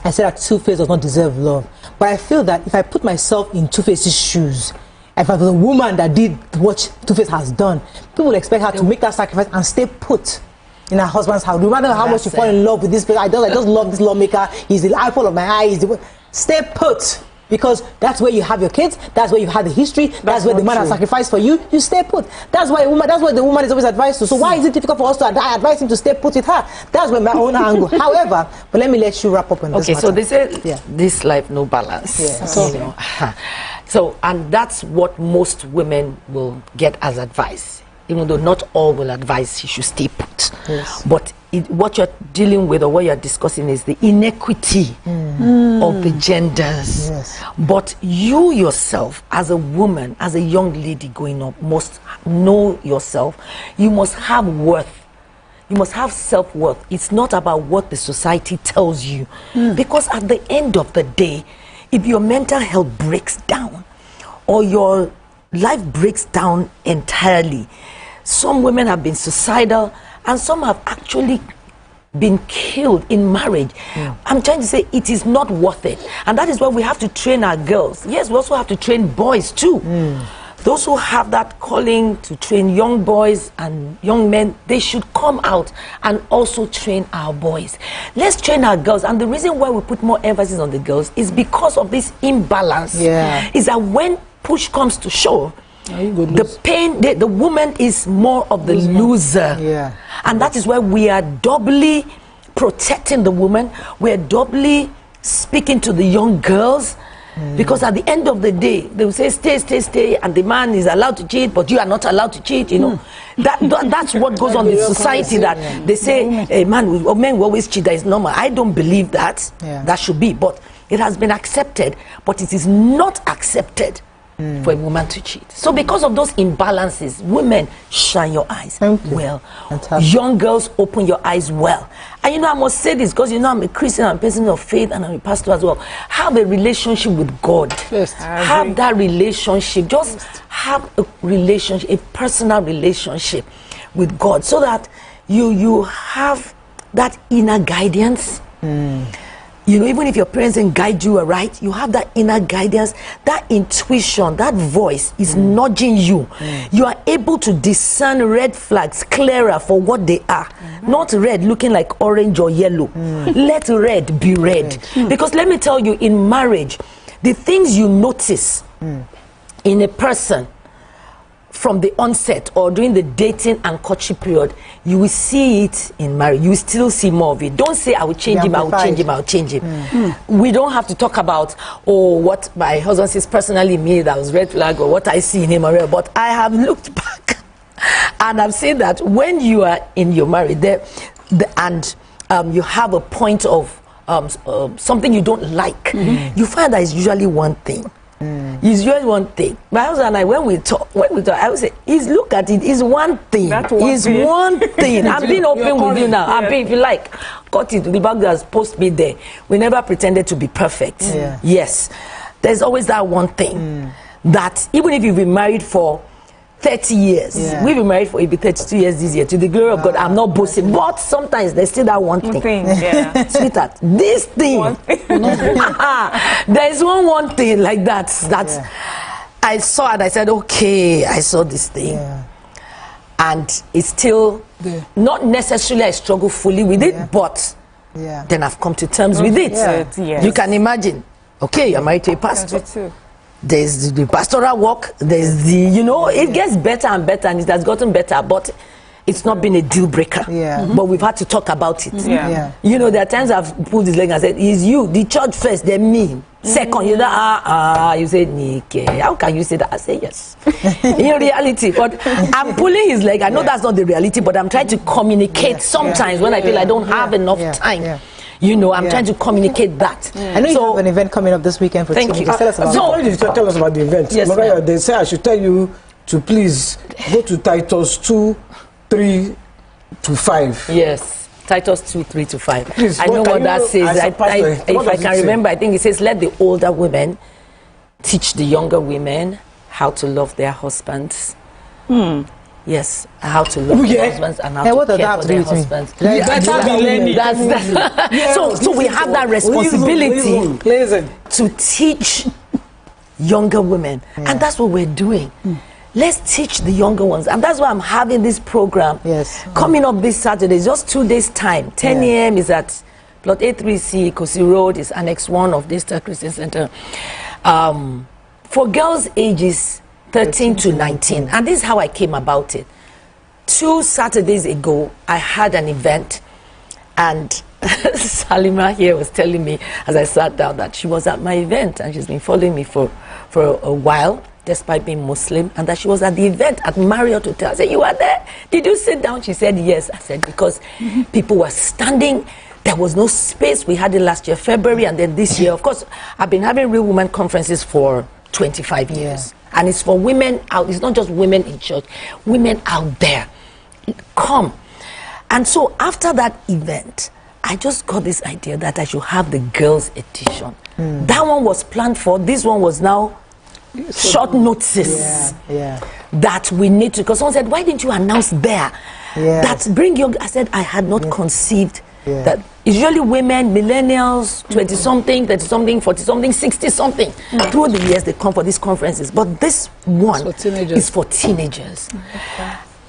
I said that Two-Face does not deserve love, but I feel that if I put myself in Two-Face's shoes, if I was a woman that did what Two-Face has done, people would expect her to make that sacrifice and stay put in her husband's house. No matter how much you fall in love with this person, I just love this lawmaker. He's the apple of my eye. Stay put. Because that's where you have your kids, that's where you have the history, that's where the man has sacrificed for you, you stay put. That's why the woman is always advised to. So why is it difficult for us to advise him to stay put with her? That's where my own angle. However, but let me let you wrap up on this matter. So they say this life no balance. You know? So, and that's what most women will get as advice. even though not all will advise he should stay put. Yes. But what you're dealing with or what you're discussing is the inequity of the genders. Yes. But you yourself, as a woman, as a young lady going up, must know yourself. You must have worth. You must have self-worth. It's not about what the society tells you. Because at the end of the day, if your mental health breaks down or your life breaks down entirely, some women have been suicidal and some have actually been killed in marriage. I'm trying to say it is not worth it. And that is why we have to train our girls. Yes, we also have to train boys too. Those who have that calling to train young boys and young men, they should come out and also train our boys. Let's train our girls. And the reason why we put more emphasis on the girls is because of this imbalance. Is that when push comes to shove, the pain, the woman is more of the loser. And that is why we are doubly protecting the woman. We are doubly speaking to the young girls. Because at the end of the day, they will say, stay, stay, stay, and the man is allowed to cheat, but you are not allowed to cheat, you know. That's what goes on in society, that they say, a man, men will always cheat, that is normal. I don't believe that. That should be, but it has been accepted, but it is not accepted for a woman to cheat. So because of those imbalances, women, shine your eyes well. Young girls, open your eyes well. And you know, I must say this because you know I'm a Christian, I'm a person of faith, and I'm a pastor as well. Have a relationship with God. Have that relationship. Just have a relationship, a personal relationship with God, so that you have that inner guidance. You know, even if your parents didn't guide you right, you have that inner guidance, that intuition, that voice is nudging you. You are able to discern red flags clearer for what they are. Not red looking like orange or yellow. Let red be red. Because let me tell you, in marriage, the things you notice in a person from the onset or during the dating and courtship period, you will see it in marriage. You will still see more of it. Don't say, I will change him, I will change him, I will change him. We don't have to talk about, oh, what my husband says personally me, that was red flag, or what I see in him. But I have looked back and I've seen that when you are in your marriage and you have a point of something you don't like, you find that it's usually one thing. It's just one thing. My husband and I, when we talk, I would say, look at it, it's one thing. It's one thing. I'm being open with you now. If you like, cut it. The back that's supposed to be there. We never pretended to be perfect. Yes. There's always that one thing that even if you've been married for 30 years. We've been married for, it'll be 32 years this year. To the glory of God, I'm not boasting. But sometimes there's still that one thing. Sweetheart, this thing. There's one thing like that. I saw and I said, okay, I saw this thing. And it's still not necessarily I struggle fully with it, but then I've come to terms with it. You can imagine. Okay, you're married to a pastor. There's the pastoral work, there's the, you know, it gets better and better, and it has gotten better, but it's not been a deal breaker. But we've had to talk about it. You know, there are times I've pulled his leg and said, it's you, the church first, then me. Second, you know, you say, Nike, how can you say that? I say, yes. In reality, but I'm pulling his leg. I know that's not the reality, but I'm trying to communicate sometimes when I feel I don't have enough time. You know, I'm trying to communicate that. I know you have an event coming up this weekend for Thank you. Tell us about the event. Yes, Mariah, they say I should tell you to please go to Titus 2:3-5. Yes, Titus 2:3-5. Please, I know what that says. If I can remember, I think it says, let the older women teach the younger women how to love their husbands. Yes, how to love their husbands and how to care for their husbands. So we have that responsibility to teach younger women, and that's what we're doing. Let's teach the younger ones, and that's why I'm having this program coming up this Saturday. Just 2 days time. 10 a.m. is at Plot A3C, Kosi Road, is Annex 1 of this Christian Center. For girls ages 13 to 19, and this is how I came about it. 2 Saturdays ago, I had an event, and Salima here was telling me as I sat down that she was at my event, and she's been following me for a while. despite being Muslim, and that she was at the event at Marriott Hotel. I said, you were there? Did you sit down? She said, yes. I said, because people were standing. There was no space. We had it last year, February, and then this year. Of course, I've been having Real Women conferences for 25 years. And it's for women out. It's not just women in church. Women out there. Come. And so after that event, I just got this idea that I should have the girls' edition. That one was planned for. This one was now short notice. That we need to. Because someone said, why didn't you announce there? That bring your... I said, I had not conceived that usually women, millennials, 20-something, 30-something, 40-something, 60-something. Through the years, they come for these conferences. But this one is for teenagers.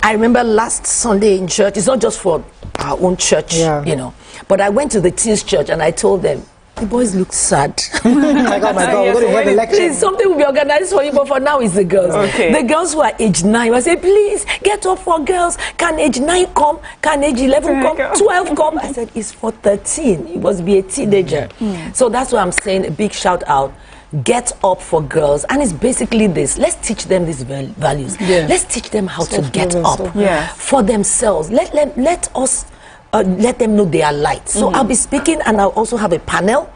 I remember last Sunday in church, it's not just for our own church, you know, but I went to the teens' church and I told them, the boys look sad. My God, we're going to have a lecture. Please, something will be organized for you, but for now it's the girls. The girls who are age 9, I say, please, get up for girls. Can age 9 come? Can age 11 come? 12 come? I said, it's for 13. It must be a teenager. So that's why I'm saying a big shout out. Get up for girls, and it's basically this. Let's teach them these values. Let's teach them how to get up for themselves. Let us let them know they are light. So I'll be speaking, and I'll also have a panel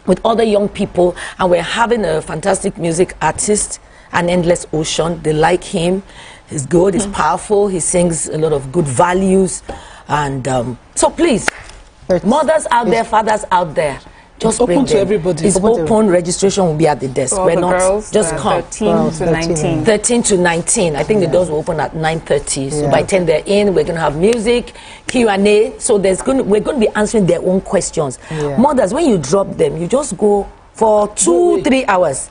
with other young people, and we're having a fantastic music artist, An Endless Ocean. They like him. He's good. He's powerful. He sings a lot of good values, and so please, mothers out there, fathers out there. Just open to everybody. It's open. Registration will be at the desk. We're not girls, just come. 13 to 19. 13 to 19. I think the doors will open at 9:30. So by 10 they're in. We're gonna have music, Q&A. So we're going to be answering their own questions. Mothers, when you drop them, you just go for 2-3 hours.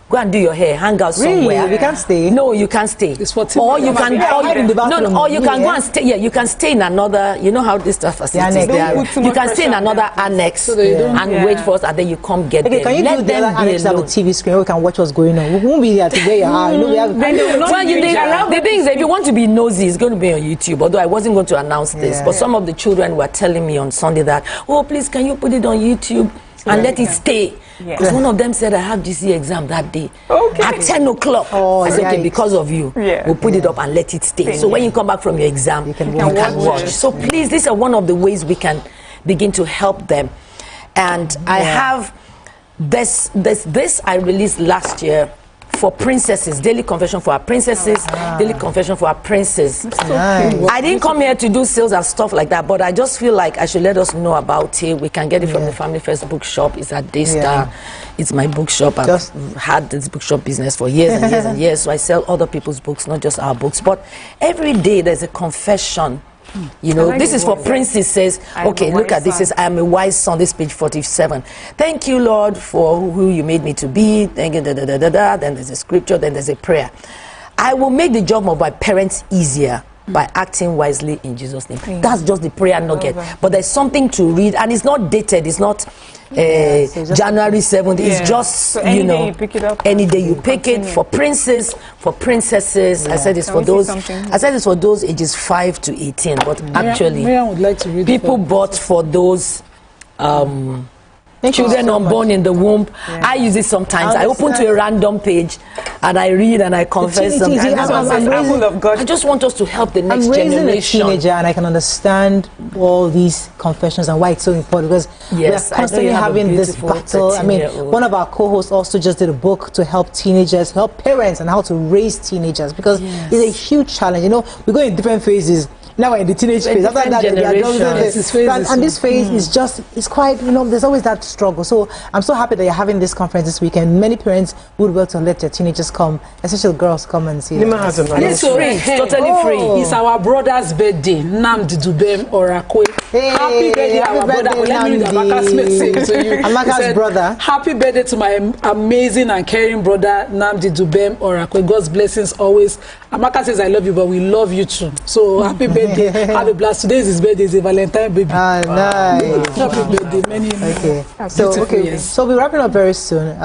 Go and do your hair, hang out somewhere. You can't stay. No, you can't stay. Or you can or you can go and stay. Yeah, you can stay in another. You know how this stuff facilities there. You can stay in another annex and wait for us, and then you come get them. Can you do the other annex of the TV screen? We can watch what's going on. We won't be there today. The thing is, if you want to be nosy, it's going to be on YouTube. Although I wasn't going to announce this, but some of the children were telling me on Sunday that, oh, please, can you put it on YouTube and let it stay? Because one of them said, I have GC exam that day at 10 o'clock. I said, okay, because of you, we'll put it up and let it stay. So when you come back from your exam, you can watch. So please, these are one of the ways we can begin to help them. And I have this I released last year for princesses, daily confession for our princesses, daily confession for our princes. I didn't come here to do sales and stuff like that, but I just feel like I should let us know about it. We can get it from the Family First bookshop. It's at Daystar. It's my bookshop. I've just had this bookshop business for years and years and years, so I sell other people's books, not just our books. But every day there's a confession. You know, this is for princes. Says, okay, look at this. Says, I am a wise son. This page 47. Thank you, Lord, for who you made me to be. Thank you. Then there's a scripture. Then there's a prayer. I will make the job of my parents easier by acting wisely in Jesus' name. That's just the prayer nugget. But there's something to read, and it's not dated. It's not January 7th. It's just, so you know, any day you pick it. For princes, for princesses. I said it's for those. I said it's for those ages 5 to 18. But actually, would like to read people bought for those. Children unborn in the womb. I use it sometimes. I open to a random page and I read and I confess them. I just want us to help the next generation. I'm raising a teenager and I can understand all these confessions and why it's so important, because we're constantly having this battle. I mean, one of our co-hosts also just did a book to help teenagers, help parents and how to raise teenagers, because it's a huge challenge. You know, we go in different phases. Now we're in the teenage phase. After that, and this phase is just, it's quite, you know, there's always that struggle. So I'm so happy that you're having this conference this weekend. Many parents would well to let their teenagers come, especially girls, come and see. It's free. It's totally free. It's our brother's birthday. Namdi Dubem Orakwe. Happy birthday, our brother. Let me read Amaka's message to you. Amaka's brother. Happy birthday to my amazing and caring brother, Namdi Dubem Orakwe. God's blessings always. Amaka says, I love you, but we love you too. So happy birthday. Have a blast. Today is his birthday. It's a Valentine baby. Nice. Happy birthday. Many So we're wrapping up very soon.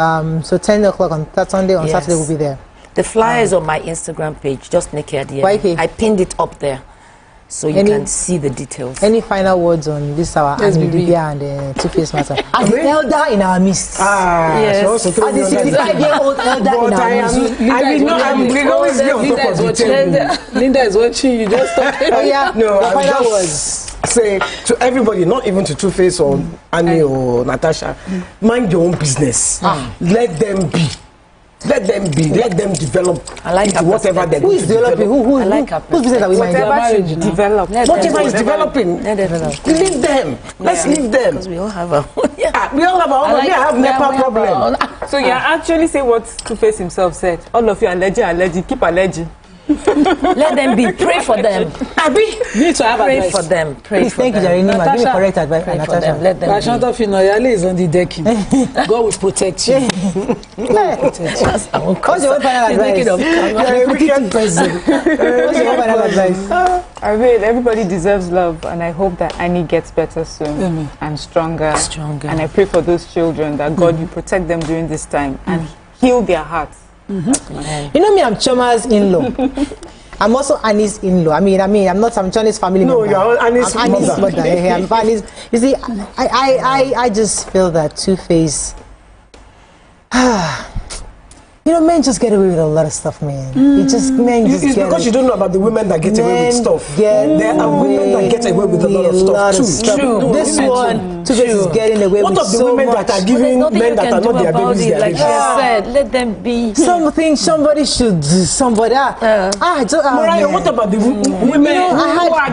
So 10 o'clock on that Sunday, on Saturday we'll be there. The flyer is on my Instagram page, just Nikki Adeyemi. I pinned it up there. so you can see the details. Any final words on this our Adeyemi and Two-Face matter? As the elder in our midst. Yes. As the 65-year-old elder in our midst. I'm always be on top of the table. Linda is watching you. Just talking. No, I final words. Say to everybody, not even to Two-Face or Annie or Natasha, mind your own business. Let them be. Let them be. Let them develop into whatever they're going to develop. Whose business are we minding? Whatever should develop. Whatever is developing. Leave them. Let's leave them. Because we all have our own. We all have our own. We have NEPA problem. So you actually say what Two-Face himself said. All of you allergic, keep allergic. Let them be. Pray for them. Abi, need to have pray advice. for them. Pray for thank you, them. Jareni. Give me correct advice. Pray for them. Let them Ashanta Finoyale is on the decking. God will protect you. What's your own final advice? You're a wicked person. What's your own final advice? I mean, everybody deserves love, and I hope that Annie gets better soon and stronger. And I pray for those children that God will protect them during this time and heal their hearts. You know me, I'm Choma's in-law. I'm also Annie's in-law. I mean, I'm not some Chinese family member. No, you're Annie's mother. I'm Annie's. You see, I just feel that Two-Face. You know, men just get away with a lot of stuff, man. It's because you don't know about the women that get away with stuff. There are women that get away with a lot of stuff too. True. This one, Two-Face is getting away with so much. What of the women that are giving men that are not their babies their babies? Like you said, let them be. Something somebody should do. Somebody. Mariah, what about the women who are I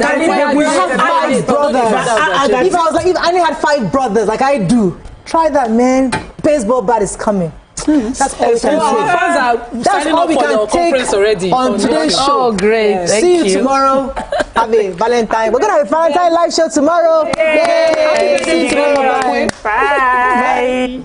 have 5 brothers. If Annie had 5 brothers like I do, try that, man. Baseball bat is coming. That's all we can take. That's all we can take already on today's show. Oh, great. See you tomorrow. Have a Valentine. We're going to have a Valentine live show tomorrow. Yay! See you tomorrow. Bye.